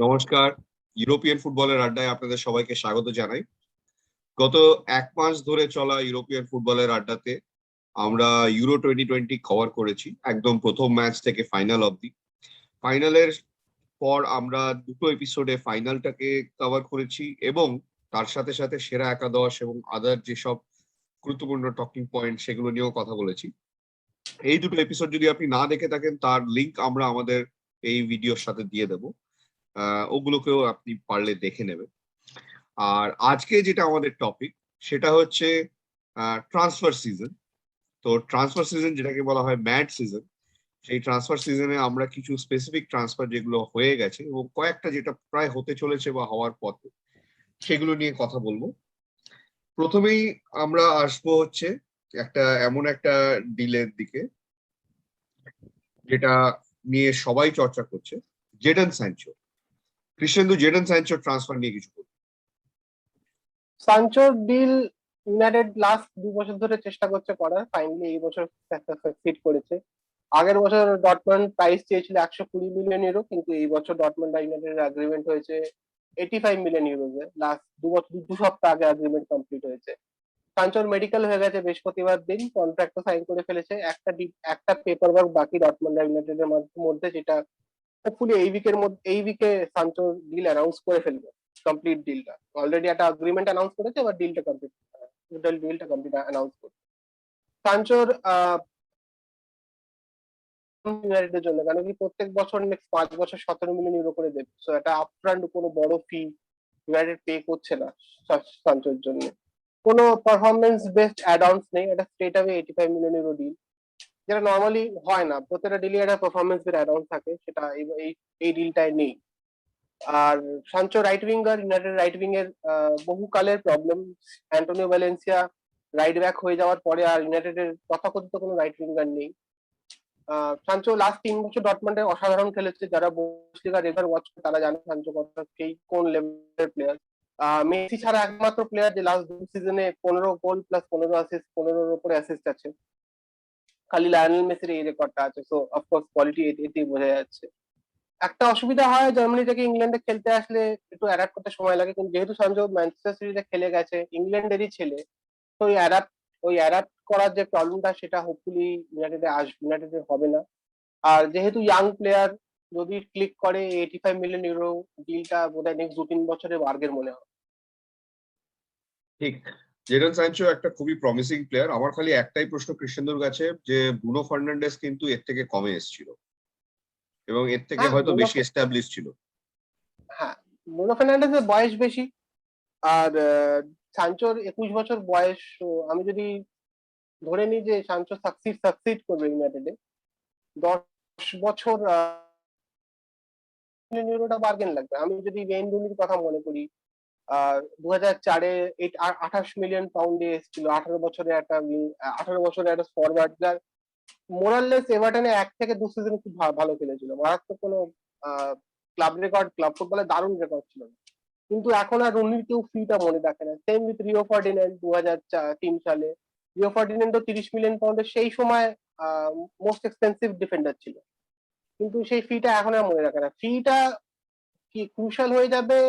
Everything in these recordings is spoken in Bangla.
নমস্কার। ইউরোপিয়ান ফুটবলের আড্ডায় আপনাদের সবাইকে স্বাগত জানাই। গত 1 মাস ধরে চলা ইউরোপিয়ান ফুটবলের আড্ডাতে আমরা ইউরো 2020 কভার করেছি, একদম প্রথম ম্যাচ থেকে ফাইনাল অবধি। ফাইনালের পর আমরা দুটো এপিসোডে ফাইনালটাকে কভার করেছি এবং তার সাথে সাথে সেরা একাদশ এবং আদার যেসব গুরুত্বপূর্ণ টকিং পয়েন্ট সেগুলো নিয়েও কথা বলেছি। এই দুটো এপিসোড যদি আপনি না দেখে থাকেন তার লিংক আমরা আমাদের এই ভিডিওর সাথে দিয়ে দেবো। ওগুলোকেও আপনি পারলে দেখে নেবেন। আর আজকে যেটা আমাদের টপিক সেটা হচ্ছে ট্রান্সফার সিজন। তো ট্রান্সফার সিজন যেটাকে বলা হয় ম্যাড সিজন, সেই ট্রান্সফার সিজনে আমরা কিছু স্পেসিফিক ট্রান্সফার যেগুলো হয়ে গেছে এবং কয়েকটা যেটা প্রায় হতে চলেছে বা হওয়ার পথে, সেগুলো নিয়ে কথা বলবো। প্রথমেই আমরা আসবো হচ্ছে এমন একটা ডিলের দিকে যেটা নিয়ে সবাই চর্চা করছে, Jadon Sancho. Cristiano Jadon Sancho transfer নিয়ে কিছু বলুন। সানচোর ডিল ইউনাইটেড লাস্ট 2 বছর ধরে চেষ্টা করছে করার, ফাইনালি এই বছর সাকসিড করেছে। আগের বছর ডটমন্ড প্রাইস চেয়েছিল 120 মিলিয়ন ইউরো, কিন্তু এই বছর ডটমন্ড আর ইউনাইটেড এগ্রিমেন্ট হয়েছে 85 মিলিয়ন ইউরোজে। লাস্ট 2 সপ্তাহ আগে এগ্রিমেন্ট কমপ্লিট হয়েছে। সানচোর মেডিকেল হয়ে গেছে বৃহস্পতিবার দিন, কন্ট্রাক্টও সাইন করে ফেলেছে। একটা পেপার ওয়ার্ক বাকি ডটমন্ড আর ইউনাইটেডের মধ্যে, যেটা হোপফুলি এই উইকে সানচোর ডিল অ্যানাউন্স করে ফেলবে। কমপ্লিট ডিলটা অলরেডি একটা এগ্রিমেন্ট অ্যানাউন্স করেছে, এবার ডিলটা কমপ্লিট অ্যানাউন্স করছে সানচোর ইউনাইটেডের জন্য। কারণ কি প্রত্যেক বছর নেক্সট 5 বছর 17 মিলিয়ন ইউরো করে দেবে, সো এটা আপফ্রন্ট কোনো বড় ফি ইউনাইটেড পে করছে না সানচোর জন্য। কোনো পারফরমেন্স বেসড অ্যাড অনস নেই, এটা straight away 85 million euro deal, যেটা নর্মালি হয় না। প্রত্যেকটা ডিলে একটা পারফরমেন্স বেসড অ্যাড অন থাকে, সেটা এই ডিলটায় নেই। আর Sancho right winger, United right wing এর বহুকালের problem. Antonio Valencia right back হয়ে যাওয়ার পরে আর ইউনাইটেডের তথাকথিত কোনো রাইট উইঙ্গার নেই। সানচো লাস্ট 3 বছর ডটমন্ডে অসাধারণ খেলেছে। যারা বুন্দেসলিগা রেগুলার ওয়াচ করে তারা জানে সানচো কোন লেভেলের প্লেয়ার। মেসি ছাড়া একমাত্র প্লেয়ার যে লাস্ট 2 সিজনে 15 গোল প্লাস 15 অ্যাসিস্ট, 15-এর উপরে অ্যাসিস্ট আছে। খালি লায়নেল মেসির এই রেকর্ডটা আছে। সো অফকোর্স কোয়ালিটি এতেই বোঝা যাচ্ছে। একটা অসুবিধা হয়, জার্মানি থেকে ইংল্যান্ডে খেলতে আসলে একটু অ্যাডাপ্ট করতে সময় লাগে, কিন্তু যেহেতু সঞ্জু ম্যানচেস্টার সিটিতে খেলে গেছে, ইংল্যান্ডেরই ছেলে, তো ওই অ্যাডাপ্ট করার যে প্রবলেমটা সেটা হোপফুলি ইউনাইটেডে হবে না। আর যেহেতু ইয়াং প্লেয়ার, যদি ক্লিক করে 85 মিলিয়ন ইউরো ডিলটা বোধহয় নেক্সট 2-3 বছরে বার্গের মনে হয়। ঠিক, জেডন স্যানচো একটা খুবই প্রমিসিং প্লেয়ার। আমার খালি একটাই প্রশ্ন ক্রিশ্চিয়ানোর কাছে, যে ব্রুনো ফার্নান্ডেজ কিন্তু এর থেকে কমে এসেছিল এবং এর থেকে হয়তো বেশি এস্টাবলিশ ছিল। হ্যাঁ, ব্রুনো ফার্নান্ডেজের বয়স বেশি, আর সানচোর 21 বছর বয়স। আমি যদি ধরে নিই যে সানচো সাকসিড করবে ইউনাইটেডে, 10 বছর ইউরোটা বার্গেন লাগবে। আমি যদি ওয়েইন রুনির কথা মনে করি, 2004-এ 28 মিলিয়ন পাউন্ডে এসেছিল। 18 বছরের একটা ফরওয়ার্ড, যার মোরাললেস এভারটনে 1 থেকে 2 সিজন খুব ভালো খেলেছিল, মারাত্মক কোনো ক্লাব ফুটবলে দারুণ রেকর্ড ছিল না। কিন্তু এখন আর রুনির কেউ ফিটা মনে রাখে না। সেম উইথ রিও ফার্ডিন্যান্ড 2003 সালে। রিও ফার্ডিন্যান্ডও 30 মিলিয়ন পাউন্ডের সেই সময় মোস্ট এক্সপেন্সিভ ডিফেন্ডার ছিল, কিন্তু সেই ফিটা এখন আর মনে রাখে না। ফিটা কি ক্রুশাল হয়ে যাবে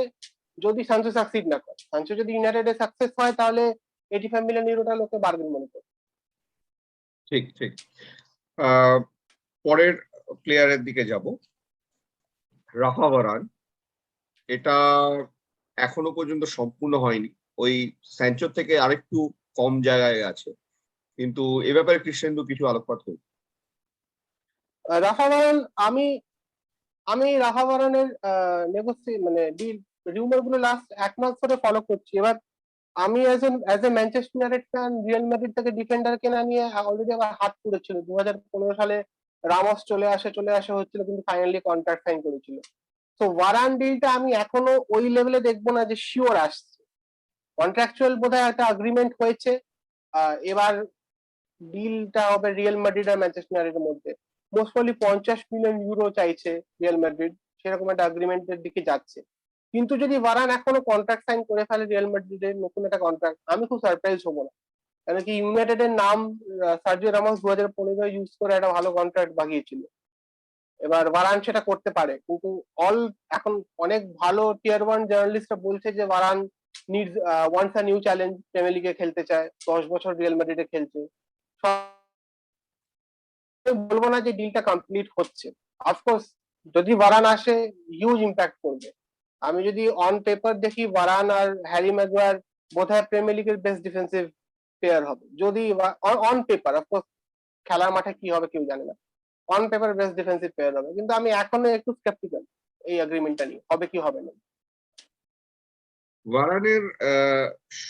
যদি সানচো সাকসিড না করে। সানচো যদি ইউনাইটেডে সাকসেস হয় তাহলে 85 মিলিয়ন ইউরোটা লোকে বার্গেন মনে করে। ঠিক ঠিক। পরের প্লেয়ারের দিকে যাব, রাফা ভারান। এটা এখনো পর্যন্ত সম্পূর্ণ হয়নি, ওই স্যানচোর থেকে আরেকটু কম জায়গায় আছে, কিন্তু এ ব্যাপারে ক্রিশ্চিয়ানো কিছু আলোকপাত করুন। রাফা ভারান, আমি আমি রাফা ভারানের মানে ডিল রিউমার গুলো লাস্ট 1 মাস ধরে ফলো করছি। এবার আমি as a Manchester United fan, Real Madrid থেকে ডিফেন্ডার কেনা নিয়ে অলরেডি আবার হাত পুড়েছিল। 2015 সালে রামোস চলে আসে হচ্ছিল, কিন্তু ফাইনালি কন্ট্রাক্ট সাইন করেছিল। তো ওয়ারান ডিলটা আমি এখনো ওই লেভেলে দেখবো না যে শিওর আসছে। কন্ট্রাকচুয়াল বোধহয় একটা এগ্রিমেন্ট হয়েছে, এবার ডিলটা হবে রিয়াল মাদ্রিদ আর ম্যানচেস্টার ইউনাইটেডের মধ্যে। মোস্ট প্রবাবলি 50 মিলিয়ন ইউরো চাইছে রিয়াল মাদ্রিদ, সেরকম একটা এগ্রিমেন্টের দিকে যাচ্ছে। কিন্তু যদি ভারান এখনো কন্ট্রাক্ট সাইন করে ফেলে রিয়াল মাদ্রিদের নতুন একটা কন্ট্রাক্ট, আমি খুব সারপ্রাইজ হবো না। কারণ কি ইউনাইটেডের নাম সার্জিও রামোস 2015 ইউজ করে একটা ভালো কন্ট্রাক্ট বাগিয়েছিল। এবার ভারান সেটা করতে পারে, কিন্তু এখন অনেক ভালো টিয়ার ওয়ান জার্নালিস্টরা বলছে যে Varane needs wants a new challenge, premier লিগে খেলতে চায়, 10 বছর রিয়াল মাদ্রিদে খেলছে। বলবো না যে ডিলটা কমপ্লিট হচ্ছে। অফকোর্স যদি ভারান আসে হিউজ ইম্প্যাক্ট করবে। আমি যদি অন পেপার দেখি ভারান আর হ্যারি ম্যাগুয়ার বোধহয় প্রিমিয়ার লিগের বেস্ট ডিফেন্সিভ প্লেয়ার হবে, যদি অন পেপার। অফকোর্স খেলার মাঠে কি হবে কেউ জানে না, on paper best defensive player হবে, কিন্তু আমি এখনো একটু স্কেপটিক্যাল এই এগ্রিমেন্টটা নিয়ে, হবে কি হবে না। ভারানের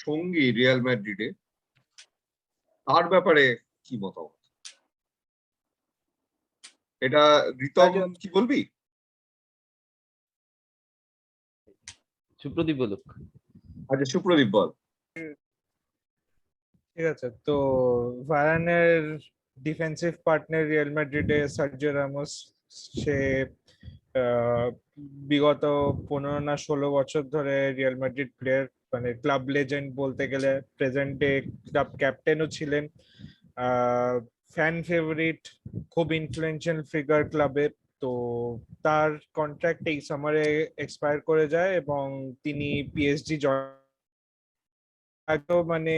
সঙ্গী রিয়াল ম্যাড্রিডে, তার ব্যাপারে কি মতামত? এটা রিতম কি বলবি? সুপ্রদীপ বলুক। আচ্ছা, সুপ্রদীপ বল। ঠিক আছে, তো ভারানের ডিফেন্সিভ পার্টনার রিয়াল মাদ্রিদে সার্জিও রামোস, সে বিগত 15 না 16 বছর ধরে রিয়াল মাদ্রিদ প্লেয়ার, মানে ক্লাব লেজেন্ড বলতে গেলে, প্রেজেন্ট ডে ক্লাব ক্যাপ্টেনও ছিলেন, ফ্যান ফেভারিট, খুব ইনফ্লুয়েন্সিয়াল ফিগার ক্লাবে। তো তার কন্ট্রাক্ট এই সামারে এক্সপায়ার করে যায় এবং তিনি পিএসজি আগেও মানে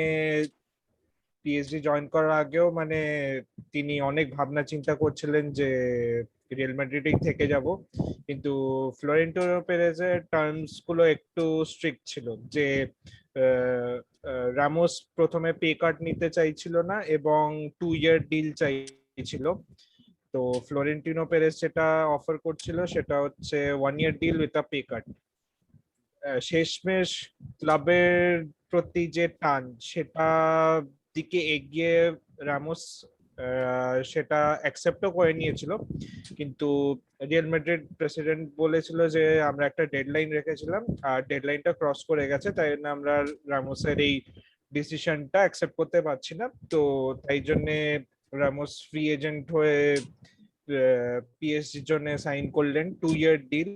পিএসজি জয়েন করার আগেও মানে তিনি অনেক ভাবনা চিন্তা করছিলেন যে রিয়াল মাদ্রিদেই থেকে যাব, কিন্তু ফ্লোরেন্টিনো পেরেজের টার্মস গুলো একটু স্ট্রিক্ট ছিল, যে রামোস প্রথমে পে কাট নিতে চাইছিল না এবং 2 ইয়ার ডিল চাইছিল। তো ফ্লোরেন্টিনো পেরেজ যেটা অফার করছিল সেটা হচ্ছে 1 year deal with a pay cut. শেষমেশ ক্লাবের প্রতি যে টান, সেটা দিকে এগিয়ে রামোস সেটা অ্যাকসেপ্টও করে নিয়েছিল, কিন্তু রিয়াল মাদ্রিদ প্রেসিডেন্ট বলেছিল যে আমরা একটা ডেডলাইন রেখেছিলাম আর ডেডলাইনটা ক্রস করে গেছে, তাই জন্য আমরা রামোসের এই ডিসিশনটা অ্যাকসেপ্ট করতে পারছি না। তো তাই জন্যে রামোস ফ্রি এজেন্ট হয়ে পিএসজির জন্য সাইন করলেন 2 ইয়ার ডিল।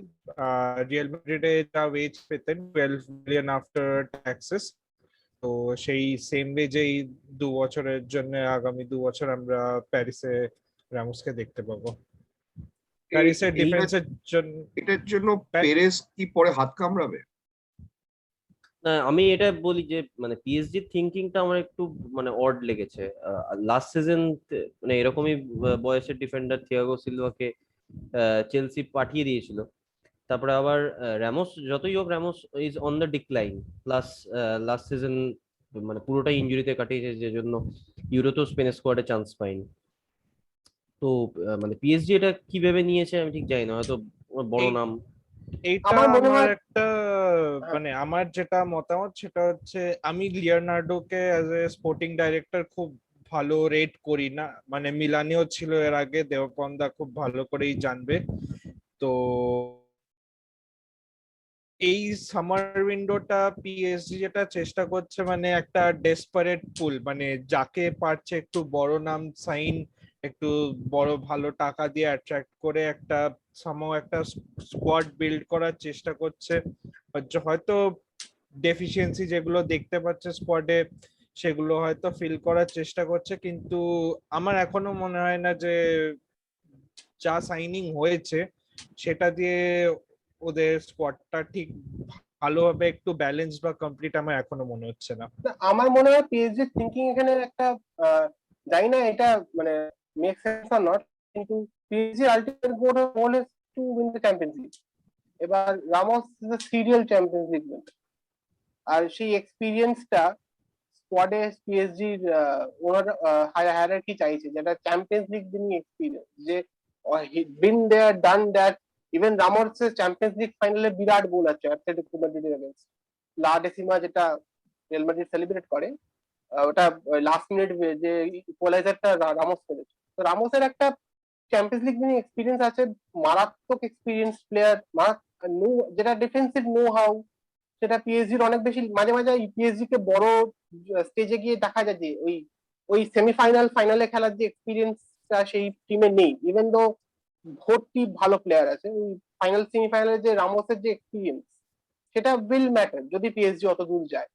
রিয়াল মাদ্রিদে যা ওয়েজ পেতেন 12 মিলিয়ন আফটার ট্যাক্সেস, তো সেই সেম ওয়েজেই 2 বছরের জন্য আগামী 2 বছর আমরা প্যারিসে রামোসকে দেখতে পাবো। প্যারিসের ডিফেন্সের জন্য, এটার জন্য পেরেস কি পরে হাত কামড়াবে? না, আমি এটা বলি যে মানে পিএসজি থিঙ্কিংটা আমার একটু মানে অড লেগেছে। লাস্ট সিজন মানে এরকমই বয়সের ডিফেন্ডার থিয়াগো সিলভাকে চেলসি পাঠিয়ে দিয়েছিল, তারপরে আবার র্যামোস, যতই হোক Ramos is on the decline, plus last season মানে পুরোটাই ইনজুরিতে কাটিয়েছে, যে জন্য ইউরোতেও স্পেন স্কোয়াডে চান্স পাইনি। তো মানে পিএসজি এটা কি ভেবে নিয়েছে আমি ঠিক জানি না, হয়তো বড় নাম। এইটা আমার মনে আমার হয় একটা মানে আমার যেটা মতামত সেটা হচ্ছে, আমি লিওনার্ডোকে অ্যাজ এ স্পোর্টিং ডাইরেক্টর খুব ভালো রেট করি না, মানে মিলানেও ছিল এর আগে, দেবপন্দা খুব ভালো করেই জানবে। তো এই সামার উইন্ডোটা পিএসজি যেটা চেষ্টা করছে, মানে একটা ডেসপারেট পুল, মানে যাকে পারছে একটু বড় নাম সাইন, একটু বড় ভালো টাকা দিয়ে অ্যাট্রাক্ট করে একটা একটা স্কোয়াড বিল্ড করার চেষ্টা করছে। হয়তো ডেফিসিয়েন্সি যেগুলো দেখতে পাচ্ছে স্কোয়াডে সেগুলো হয়তো ফিল করার চেষ্টা করছে, কিন্তু আমার এখনো মনে হয় না যে যা সাইনিং হয়েছে সেটা দিয়ে ওদের স্কোয়াডটা ঠিক ভালোভাবে একটু ব্যালেন্স বা কমপ্লিট আমার এখনো মনে হচ্ছে না। আমার মনে হয় পিএসজি থিঙ্কিং এখানে একটা, জানি না এটা মানে মেক সেন্স অর নট, কিন্তু PSG ultimate goal is to win the Champions League. এবার Ramos is a serial Champions League winner, আর সেই এক্সপিরিয়েন্সটা স্কোয়াডে পিএসজির ওনার হায়ারার্কি চাইছে, যেটা চ্যাম্পিয়ন্স লিগ উইনিং এক্সপিরিয়েন্স, যে been there done that. Even রামোসের চ্যাম্পিয়ন্স লিগ ফাইনালে বিরাট গোল আছে অ্যাটলেটিকো মাদ্রিদের এগেইনস্ট, লা ডেসিমা, যেটা রিয়াল মাদ্রিদ সেলিব্রেট করে, ওটা লাস্ট মিনিট যে ইকুয়ালাইজারটা রামোস করেছে। তো রামোসের একটা চ্যাম্পিয়ন্স লিগ উইনিং এক্সপিরিয়েন্স আছে, মারাত্মক এক্সপিরিয়েন্স প্লেয়ার, যেটা ডিফেন্সিভ নো হাউ, সেটা পিএসজির অনেক বেশি। মাঝে মাঝে পিএসজি কে বড় স্টেজে গিয়ে দেখা যায় যে ওই ওই সেমিফাইনাল ফাইনালে খেলার যে এক্সপিরিয়েন্সটা সেই টিমে নেই, ইভেন দো ভর্তি ভালো প্লেয়ার আছে। ওই ফাইনাল সেমিফাইনালে যে রামোসের যে এক্সপিরিয়েন্স, সেটা উইল ম্যাটার যদি পিএসজি অত দূর যায়।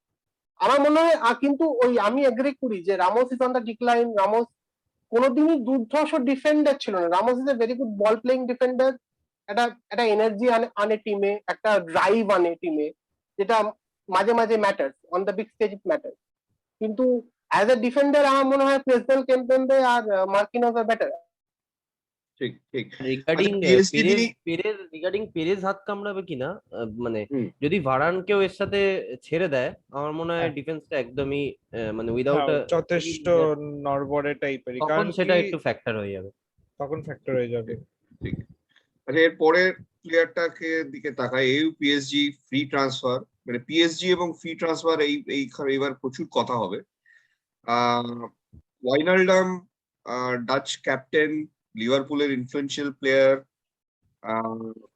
আমার মনে হয় কিন্তু ওই আমি এগ্রি করি যে Ramos is on the decline, Ramos কোনোদিনই দুর্ধর্ষ ডিফেন্ডার ছিল না। Ramos is a very good ball playing defender, একটা একটা এনার্জি আনে টিমে, একটা ড্রাইভ আনে টিমে, যেটা মাঝে মাঝে matters on the big stage, it matters. কিন্তু অ্যাজ এ ডিফেন্ডার আমার মনে হয় প্রেসিডেন্ট কেম্পেম্বে আর মার্কিনোজ আর বেটার। ঠিক ঠিক। রিগার্ডিং আচ্ছা পিএসজি নিয়ে পেরেজ হাত কামড়াবে কিনা, মানে হুম, যদি ভারানকেও এর সাথে ছেড়ে দেয়, আমার মনে হয় হ্যাঁ। ডিফেন্সটা একদমই মানে উইদাউট যথেষ্ট নড়বড়ে টাইপেরই, তখন কারণ সেটা কি একটু ফ্যাক্টর হয়ে যাবে। তখন ফ্যাক্টর হয়ে যাবে। ঠিক। আচ্ছা এর পরের প্লেয়ারটাকে দিকে তাকাই, এই পিএসজি ফ্রি ট্রান্সফার, মানে পিএসজি এবং ফ্রি ট্রান্সফার এইবার প্রচুর কথা হবে। ওয়াইনালডাম, ডাচ ক্যাপ্টেন, লিভারপুলের ইনফ্লুয়েন্সিয়াল প্লেয়ার,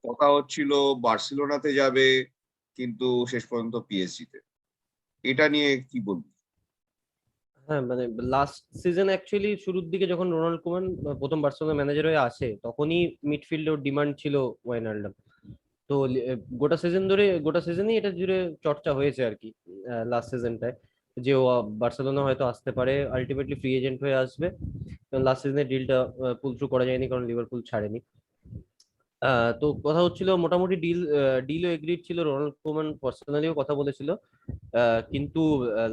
কথা হচ্ছিল বার্সেলোনাতে যাবে, কিন্তু শেষ পর্যন্ত পিএসজিতে। এটা নিয়ে কি বলবো? হ্যাঁ, মানে লাস্ট সিজন অ্যাকচুয়ালি শুরুর দিকে যখন রোনাল্ড কোমান প্রথম বার্সেলোনা ম্যানেজার হয়ে আসে, তখনই মিডফিল্ডে ওর ডিমান্ড ছিল ওয়াইনাল্ডাম। তো গোটা সিজনই এটা জুড়ে চর্চা হয়েছে আর কি, লাস্ট সিজনটায়, যে ও বার্সেলোনা হয়তো আসতে পারে, আলটিমেটলি ফ্রি এজেন্ট হয়ে আসবে। লাস্ট সিজনের ডিলটা পুল থ্রু করা যায়নি, কারণ লিভারপুল ছাড়েনি। তো কথা হচ্ছিল মোটামুটি ডিলও এগ্রিড ছিল, রোনাল্ড কোমান পার্সোনালিও কথা বলেছিল, কিন্তু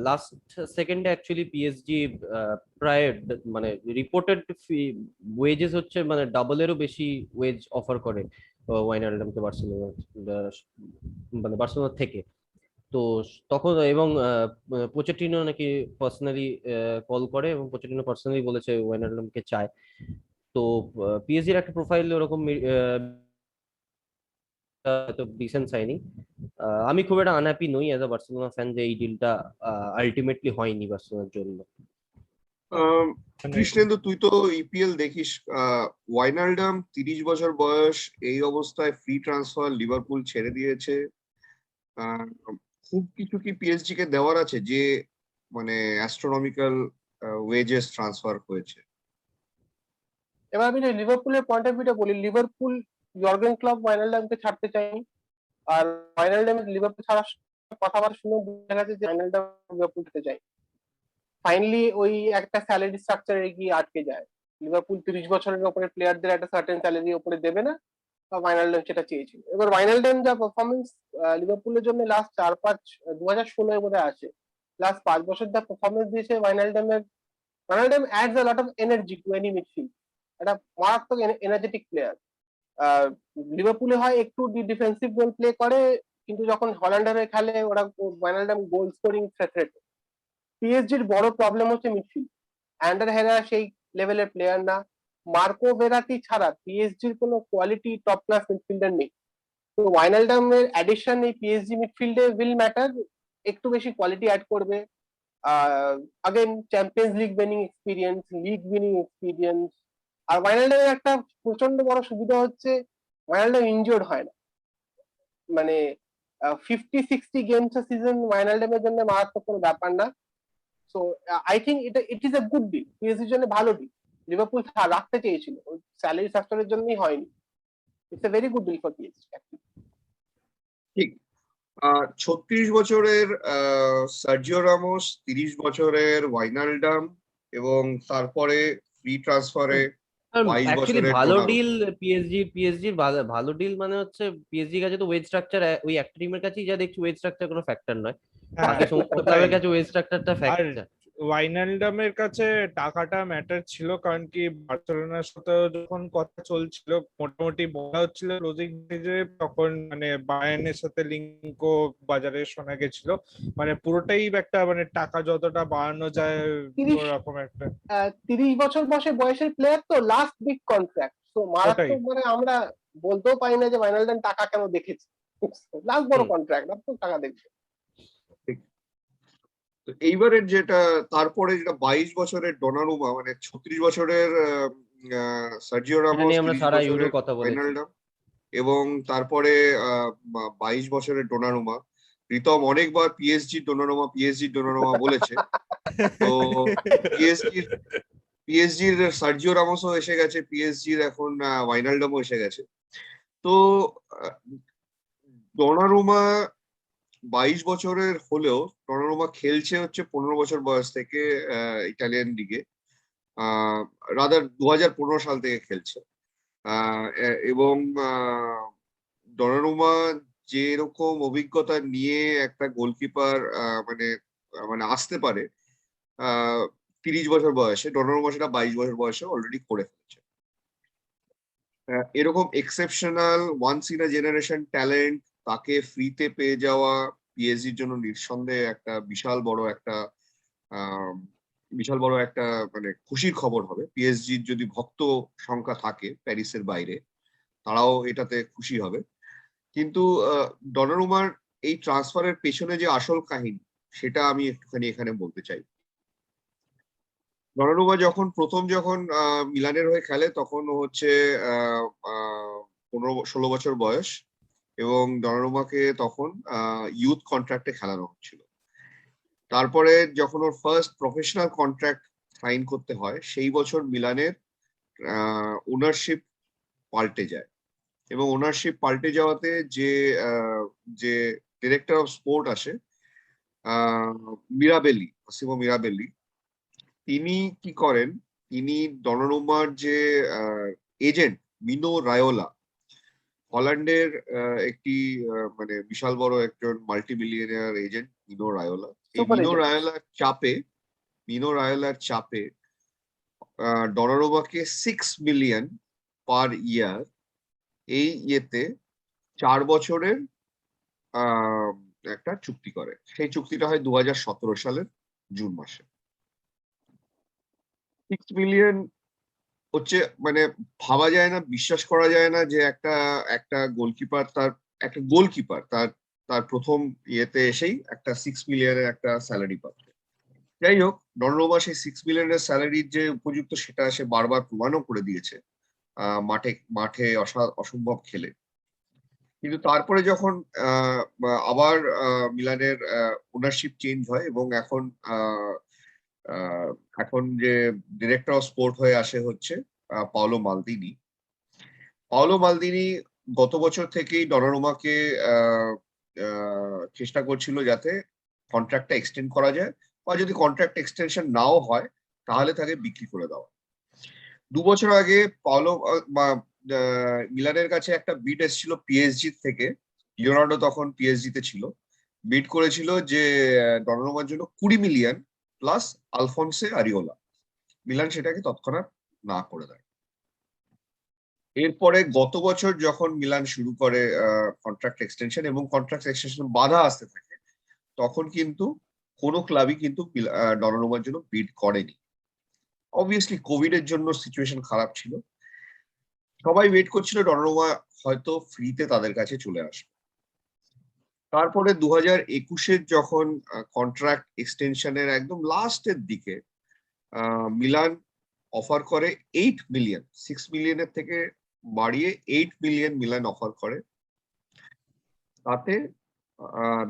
লাস্ট সেকেন্ডে অ্যাকচুয়ালি পিএসজি প্রায় মানে রিপোর্টেড ওয়েজেস হচ্ছে মানে ডাবলেরও বেশি ওয়েজ অফার করে ওয়াইনালডামকে বার্সেলোনা, মানে বার্সেলোনা থেকে। তো তখন এবং পোচেটিনো নাকি পার্সোনালি কল করে, এবং পোচেটিনো পার্সোনালি বলেছে ওয়াইনালডামকে চায়। তো পিএসজির একটা প্রোফাইল ওরকম তো ডিসেন্ট সাইনিং। আমি খুব একটা আনহ্যাপি নই অ্যাজ আ বার্সেলোনা ফ্যান যে এই ডিলটা আলটিমেটলি হয়নি বার্সেলোনার জন্য। মানে কৃষ্ণেন্দু, তুই তো ইপিএল দেখিস। ওয়াইনালডাম 30 বছর বয়স, এই অবস্থায় ফ্রি ট্রান্সফার, লিভারপুল ছেড়ে দিয়েছে। আহ, খুব কিছু কি পিএসজি কে দেওয়ার আছে যে মানে অ্যাস্ট্রোনমিক্যাল ওয়েজেস ট্রান্সফার হয়েছে? এবার আমি যদি লিভারপুলের পয়েন্ট অফ ভিউটা বলি, লিভারপুল জর্গেন ক্লপ ওয়াইনালডামকে ছাড়তে চাই, আর ওয়াইনালডাম লিভারপুল ছাড়ার কথাবার্তা শুনে বোঝা গেছে যে ওয়াইনালডাম লিভারপুল যেতে চাই। ফাইনালি ওই একটা স্যালারি স্ট্রাকচারে গিয়ে আটকে যায়। লিভারপুল 30 বছরের উপরে প্লেয়ারদের একটা সার্টেন স্যালারি উপরে দেবে না, ওয়াইনালডাম সেটা চেয়েছিল। এবার ওয়াইনালডাম যা পারফরমেন্স লিভারপুলের জন্য লাস্ট 2016 বোধ হয় আসে, লাস্ট 5 বছর যা পারফরমেন্স দিয়েছে Wijnaldum adds a lot of energy to any midfield, একটা মারাত্মক এনার্জেটিক প্লেয়ার। লিভারপুলে হয় একটু ডিফেন্সিভ রোল প্লে করে, কিন্তু যখন হল্যান্ডের হয়ে খেলে ওরা ওয়াইনালডাম গোল স্কোরিং থ্রেট। পিএসজির বড় প্রবলেম হচ্ছে মিডফিল্ড। অ্যান্ডার হেরা সেই লেভেলের প্লেয়ার না, মার্কো ভেরাতি ছাড়া পিএসজির কোনো কোয়ালিটি টপ ক্লাস মিডফিল্ডার নেই। তো ওয়াইনালডামের অ্যাডিশন এই পিএসজি মিডফিল্ডে উইল ম্যাটার, একটু বেশি কোয়ালিটি অ্যাড করবে। Again Champions League winning experience, league winning experience. আর ওয়াইনালডামের একটা প্রচন্ড বড় সুবিধা হচ্ছে ওয়াইনালডাম ইনজোর্ড হয় না, মানে 50-60 গেমস এ সিজন ওয়াইনালডামের জন্য মারাত্মক কোনো ব্যাপার না। So I think it is a good deal, পিএসজির জন্য ভালো ডিল। লিভারপুল রাখতে চেয়েছিল, স্যালারি স্ট্রাকচারের জন্যই হয়নি। It's a very good deal for PSG. ঠিক। 36 বছরের সার্জিও রামোস, 30 বছরের ওয়াইনালডাম, এবং তারপরে ফ্রি ট্রান্সফারে 22 অ্যাকচুয়ালি বছরের ভালো ডোনারুমা। ডিল পিএসজির ভালো ডিল মানে হচ্ছে পিএসজির কাছে তো ওয়েজ স্ট্রাকচার, ওই একটা টিমের কাছেই যা দেখছি ওয়েজ স্ট্রাকচার কোনো ফ্যাক্টর নয়, বাকি সমস্ত ওটাই। ক্লাবের কাছে ওয়েজ স্ট্রাকচারটা আর ফ্যাক্টর। ওয়াইনালডামের কাছে টাকাটা ম্যাটার ছিল, কারণ কি বার্সেলোনার সাথে যখন কথা চলছিল, মোটামুটি বলা হচ্ছিল ক্লোজিং স্টেজে, তখন মানে বায়ার্নের সাথে লিঙ্কও বাজারে শোনা গেছিল, মানে পুরোটাই একটা মানে টাকা যতটা বাড়ানো যায় 30 ওরকম একটা। 30 বছর বয়সের প্লেয়ার তো লাস্ট বিগ কন্ট্রাক্ট, তো ওটাই। মারাত্মক, মানে আমরা বলতেও পারি না যে ওয়াইনালডাম টাকা কেন দেখেছে, লাস্ট বড় কন্ট্রাক্ট, তো টাকা দেখবে। তো এইবারের যেটা, তারপরে যেটা 22 বছরের ডোনারুমা, মানে 36 বছরের সার্জিও এটা রামোস, নিয়ে আমরা 30 সারা ইউরো বছরের কথা বলেছি। ওয়াইনালডাম, এবং তারপরে 22 বছরের ডোনারুমা। প্রীতম অনেকবার পিএসজির ডোনারুমা বলেছে। তো পিএসজির সার্জিও রামোসও এসে গেছে, পিএসজির এখন ওয়াইনালডামও এসে গেছে। তো ডোনারুমা 22 বছরের হলেও ডোনারুমা খেলছে হচ্ছে 15 বছর বয়স থেকে ইটালিয়ান লিগে। রাদার 2015 সাল থেকে খেলছে, এবং ডনারুমা যেরকম অভিজ্ঞতা নিয়ে একটা গোলকিপার মানে মানে আসতে পারে 30 বছর বয়সে, ডনারুমা সেটা 22 বছর বয়সে অলরেডি করে ফেলেছে। এরকম exceptional once in a generation talent তাকে ফ্রিতে পেয়ে যাওয়া পিএসজির জন্য নিঃসন্দেহে একটা বিশাল বড় একটা মানে খুশির খবর হবে। পিএসজির যদি ভক্ত সংখ্যা থাকে প্যারিসের বাইরে, তারাও এটাতে খুশি হবে। কিন্তু ডনারুমার এই ট্রান্সফারের পেছনে যে আসল কাহিনী, সেটা আমি একটুখানি এখানে বলতে চাই। ডনারুমা যখন মিলানের হয়ে খেলে, তখন ও হচ্ছে 15-16 বছর বয়স, এবং ডনারুমাকে তখন ইউথ কন্ট্রাক্টে খেলানো হচ্ছিল। তারপরে যখন ওর ফার্স্ট প্রফেশনাল কন্ট্রাক্ট সাইন করতে হয়, সেই বছর মিলানের ওনারশিপ পাল্টে যায়, এবং ওনারশিপ পাল্টে যাওয়াতে যে ডিরেক্টর অফ স্পোর্ট আসে, মাসিমো মিরাবেলি, তিনি কি করেন, তিনি ডনারুমার যে এজেন্ট মিনো রায়োলা, হল্যান্ডের একটি মানে বিশাল বড় একজন মাল্টি মিলিয়নিয়ার এজেন্ট মিনো রায়োলা, এই Super agent. মিনো রায়োলার চাপে ডনারুমাকে 6 মিলিয়ন পার ইয়ার এই ইয়েতে 4 বছরের একটা চুক্তি করে। সেই চুক্তিটা হয় 2017 সালের জুন মাসে। 6 মিলিয়ন হচ্ছে মানে ভাবা যায় না, বিশ্বাস করা যায় না যে একটা গোলকিপার তার প্রথম ইয়েতে এসেই একটা 6 মিলিয়নের একটা স্যালারি পাচ্ছে। যাই হোক, ডনারুমা সেই 6 মিলিয়নের স্যালারির যে উপযুক্ত, সেটা সে বারবার প্রমাণও করে দিয়েছে মাঠে অসম্ভব খেলে। কিন্তু তারপরে যখন আবার মিলানের ওনারশিপ চেঞ্জ হয়, এবং এখন যে ডিরেক্টর অফ স্পোর্ট হয়ে আসে হচ্ছে পাওলো মালদিনি গত বছর থেকেই ডনারুমাকে চেষ্টা করছিল যাতে কন্ট্রাক্টটা এক্সটেন্ড করা যায়, বা যদি কন্ট্রাক্ট এক্সটেনশন নাও হয় তাহলে তাকে বিক্রি করে দেওয়া। 2 বছর আগে মিলানের কাছে একটা বিড এসেছিল পিএসজি থেকে। লিওনার্ডো তখন পিএসজি তে ছিল, বিড করেছিল যে ডনারুমার জন্য 20 মিলিয়ন প্লাস আলফোনসে আরিওলা। মিলান সেটাকে তৎক্ষণাৎ না করে দেয়। এরপরে গত বছর যখন মিলান শুরু করে কন্ট্রাক্ট এক্সটেনশন, এবং কন্ট্রাক্ট এক্সটেনশন বাধা আসতে থাকে, তখন কিন্তু কোনো ক্লাবই কিন্তু ডনারুমার জন্য বিড করেনি। অবভিয়াসলি কোভিড এর জন্য সিচুয়েশন খারাপ ছিল, সবাই ওয়েট করছিল ডনারুমা হয়তো ফ্রিতে তাদের কাছে চলে আসবে। তারপরে 2021-এর যখন কন্ট্রাক্ট এক্সটেনশনের একদম লাস্টের দিকে মিলান অফার করে 8 মিলিয়ন, 6 মিলিয়নের থেকে বাড়িয়ে 8 মিলিয়ন মিলান অফার করে। তাতে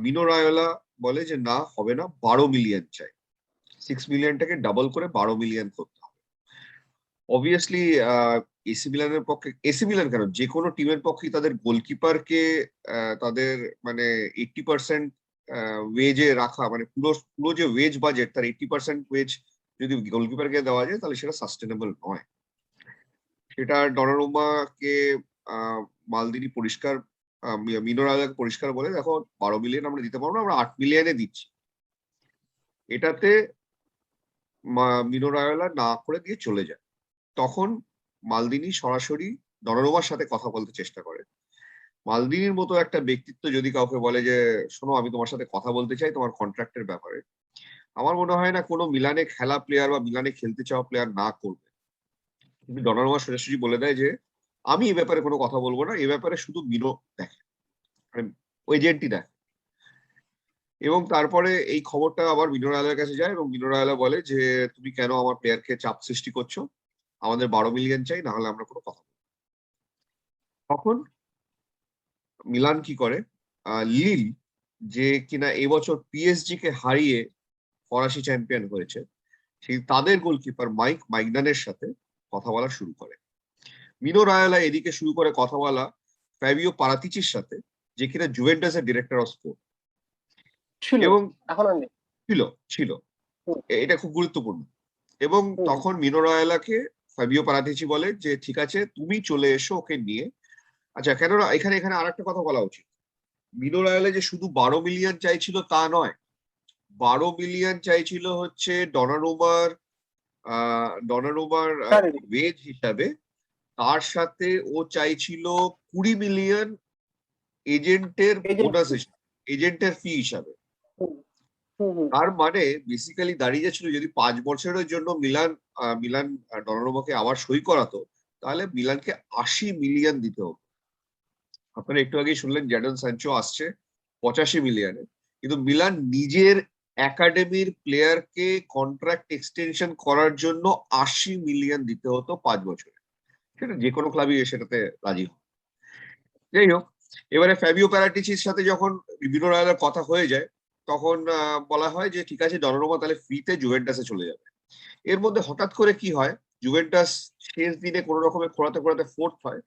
মিনো রায়োলা বলে যে না, হবে না, 12 মিলিয়ন চাই, 6 মিলিয়নটাকে ডাবল করে 12 মিলিয়ন করতে হবে। অবভিয়াসলি এসি মিলান কেন, যে কোনো টিমের পক্ষে তাদের গোলকিপারকে তাদের মানে 80% ওয়েজে রাখা, মানে পুরো যে ওয়েজ বাজেট, তার 80% ওয়েজ যদি গোলকিপারকে দেওয়া যায়, তাহলে সেটা সাস্টেনেবল নয়। সেটা ডনারুমাকে মালদিনি পরিষ্কার, মিনো রায়োলাকে পরিষ্কার বলে, দেখো 12 মিলিয়ন আমরা দিতে পারবো না, আমরা 8 মিলিয়নে দিচ্ছি। এটাতে মিনো রায়োলা না করে দিয়ে চলে যায়। তখন মালদিনি সরাসরি ডনারুমার সাথে কথা বলতে চেষ্টা করে। মালদিনির মতো একটা ব্যক্তিত্ব যদি কাউকে বলে যে শোনো, আমি তোমার সাথে কথা বলতে চাই তোমার কন্ট্রাক্টের ব্যাপারে, আমার মনে হয় না কোনো মিলানে খেলা প্লেয়ার বা মিলানে খেলতে চাওয়া প্লেয়ার না করবে। কিন্তু ডনারুমা সোজাসুজি বলে দেয় যে আমি এই ব্যাপারে কোনো কথা বলবো না, এই ব্যাপারে শুধু মিনো দেখে, মানে এজেন্টই দেখে। এবং তারপরে এই খবরটা আবার মিনো রায়োলার কাছে যায়, এবং মিনো রায়োলা বলে যে তুমি কেন আমার প্লেয়ারকে চাপ সৃষ্টি করছো, আমাদের 12 মিলিয়ন চাই, না হলে আমরা কোনো কথা বলবো। তখন মিলান কি করে, লিল, যে কিনা এবছর পিএসজি কে হারিয়ে ফরাসি চ্যাম্পিয়ন হয়েছে, সেই তাদের গোলকিপার মাইক মাইগনানের সাথে কথা বলা শুরু করে। মিনো রায়োলা এদিকে শুরু করে কথা বলা ফ্যাবিও পারাতিচির সাথে, যে কিনা জুভেন্টাসের ডিরেক্টর অফ স্পোর্ট ছিল, এবং এখন আর নেই। ছিল। এটা খুব গুরুত্বপূর্ণ। এবং হুম। তখন মিনো রায়োলাকে ফাবিও পারাতিচি বলে যে ঠিক আছে তুমি চলে এসো ওকে নিয়ে। আচ্ছা, কেন এখানে এখানে আরেকটা কথা বলা উচিত, মিনো রায়োলা যে শুধু 12 মিলিয়ন চাইছিল তা নয়, 12 মিলিয়ন চাইছিল হচ্ছে ডনারুমার Salary। ওয়েজ হিসাবে, তার সাথে ও চাইছিল 20 মিলিয়ন এজেন্টের Agent বোনাস fee। হিসাবে, এজেন্টের ফি হিসাবে। হুম হুম হুম। তার মানে বেসিক্যালি দাঁড়িয়ে যাচ্ছিল যদি 5 বছরের জন্য মিলান ডনারুমাকে আবার সই করাতো, তাহলে মিলানকে 80 মিলিয়ন দিতে হতো। আপনারা একটু আগেই শুনলেন জ্যাডন স্যানচো আসছে 85 মিলিয়নে, কিন্তু মিলান নিজের একাডেমির প্লেয়ারকে কন্ট্রাক্ট এক্সটেনশন করার জন্য 80 মিলিয়ন দিতে হতো 5 বছরে। সেটা যে কোনো ক্লাবই সেটাতে রাজি হয়। যাই হোক, এবারে ফ্যাবিও প্যারাটিচির সাথে যখন মিনো রায়োলার কথা হয়ে যায়, তখন বলা হয় যে ঠিক আছে ডনারুমা তাহলে ফ্রিতে জুভেন্টাসে চলে যাবে। এর মধ্যে হঠাৎ করে কি হয়, জুভেন্টাস শেষ দিনে কোনো রকমে খোঁড়াতে খোঁড়াতে ফোর্থ হয়,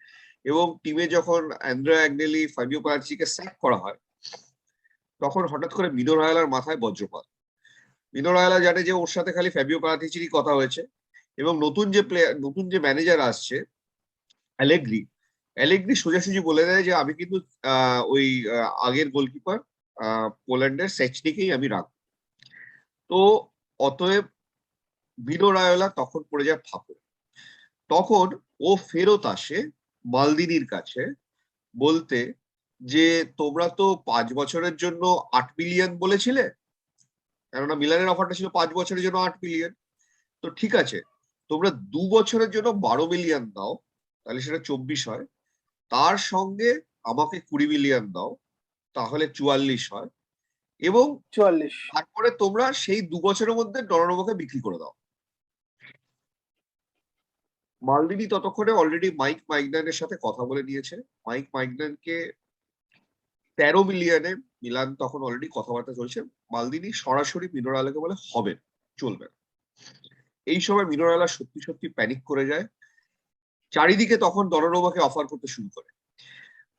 এবং টিমে যখন অ্যান্দ্রেয়া অ্যাগনেলি ফাবিও প্যারাটিচিকে স্যাক করা হয়, তখন হঠাৎ করে মিনো রায়োলার মাথায় বজ্রপাত। মিনো রায়োলা জানে যে ওর সাথে খালি ফ্যাবিও প্যারাটিচিরই কথা হয়েছে, এবং নতুন যে ম্যানেজার আসছে অ্যালেগ্রি, অ্যালেগ্রি সোজাসুজি বলে দেয় যে আমি কিন্তু ওই আগের গোলকিপার পোল্যান্ডের সেচনিকেই আমি রাখবো। তো অতএব মিনো রায়োলা তখন পড়ে যায় ফাঁপড়ে। তখন ও ফেরত আসে মালদিনির কাছে বলতে যে তোমরা তো 5 বছরের জন্য 8 মিলিয়ন বলেছিলে, কেননা মিলানের অফারটা ছিল 5 বছরের জন্য 8 মিলিয়ন। তো ঠিক আছে, তোমরা 2 বছরের জন্য 12 মিলিয়ন দাও, তাহলে সেটা 24 হয়। তার সঙ্গে আমাকে 20 মিলিয়ন দাও, তাহলে 44 হয়। এবং 44। তারপরে তোমরা সেই 2 বছরের মধ্যে ডনারুমাকে বিক্রি করে দাও। মালদিনি ততক্ষণে অলরেডি মাইক মাইগনানের সাথে কথা বলে নিয়েছে। মাইক মাইগনানকে 13 মিলিয়নে মিলান তখন অলরেডি কথাবার্তা চলছে। মালদিনি সরাসরি মিনো রায়োলাকে বলে হবে না, চলবে না। এই সময় মিনো রায়োলা সত্যি সত্যি প্যানিক করে যায়, চারিদিকে তখন ডনারুমাকে অফার করতে শুরু করে।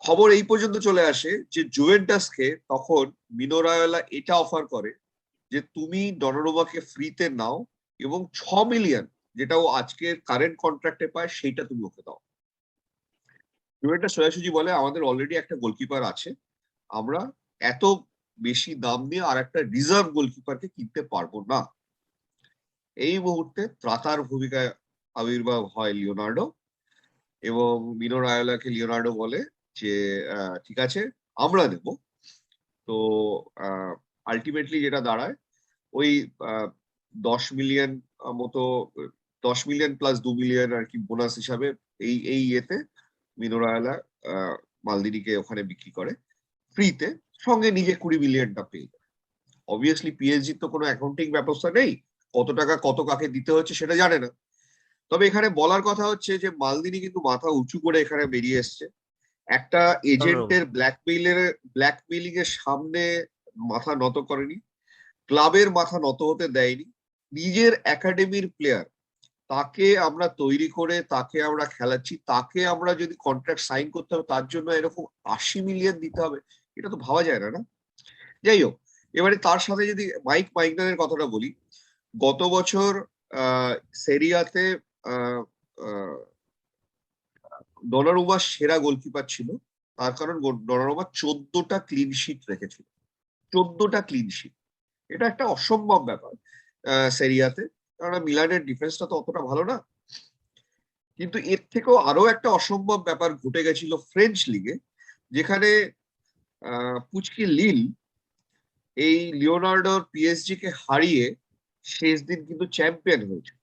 খবর এই পর্যন্ত চলে আসে যে জুভেন্টাসকে তখন মিনো রায়োলা এটা অফার করে যে তুমি ডনারুমাকে ফ্রিতে নাও, এবং 6 মিলিয়ন যেটা ও আজকে কারেন্ট কন্ট্রাক্টে পায় সেইটা তুমি ওকে দাও। জুভেন্টাস সোজাসুজি বলে আমাদের অলরেডি একটা গোলকিপার আছে, আমরা এত বেশি দাম দিয়ে আর একটা রিজার্ভ গোলকিপারকে কিনতে পারবো না। এই মুহূর্তে ত্রাতার ভূমিকায় আবির্ভাব হয় লিওনার্ডো, এবং মিনো রায়োলাকে লিওনার্ডো বলে যে ঠিক আছে আমরা দেব। তো আলটিমেটলি যেটা দাঁড়ায় ওই 10 মিলিয়ন মতো, 10 মিলিয়ন প্লাস 2 মিলিয়ন আর কি বোনাস হিসাবে এই ইয়েতে মিনো রায়োলা মালদিনিকে ওখানে বিক্রি করে ফ্রিতে, সঙ্গে নিজে 20 মিলিয়নটা পেয়ে যায়। অবভিয়াসলি পিএসজি তো কোনো অ্যাকাউন্টিং ব্যবস্থা নেই, কত টাকা কত কাকে দিতে হচ্ছে সেটা জানে না। তবে এখানে বলার কথা হচ্ছে যে মালদিনি কিন্তু মাথা উঁচু করে এখানে বেরিয়ে এসছে, একটা এজেন্টের ব্ল্যাকমেইলিং এর সামনে মাথা নত করেনি, ক্লাবের মাথা নত হতে দেয়নি। নিজের একাডেমির প্লেয়ার, তাকে আমরা তৈরি করে তাকে আমরা খেলাচ্ছি, তাকে আমরা যদি কন্ট্রাক্ট সাইন করতে হবে তার জন্য এরকম 80 মিলিয়ন দিতে হবে, এটা তো ভাবা যায় না, না? যাই হোক, এবারে তার সাথে যদি মাইক মাইগনানের কথাটা বলি, গত বছর সেরিয়াতে ডনারুমা সেরা গোলকিপার ছিল, তার কারণ ডনারুমা 14টা ক্লিন শিট রেখেছিল, 14টা ক্লিন শিট। এটা একটা অসম্ভব ব্যাপার সেরিয়াতে, কারণ মিলানের ডিফেন্সটা তো অতটা ভালো না। কিন্তু এর থেকেও আরো একটা অসম্ভব ব্যাপার ঘটে গেছিল ফ্রেঞ্চ লিগে, যেখানে পুচকি লিল এই লিওনার্ডোর পিএসজি কে হারিয়ে শেষ দিন কিন্তু চ্যাম্পিয়ন হয়েছে।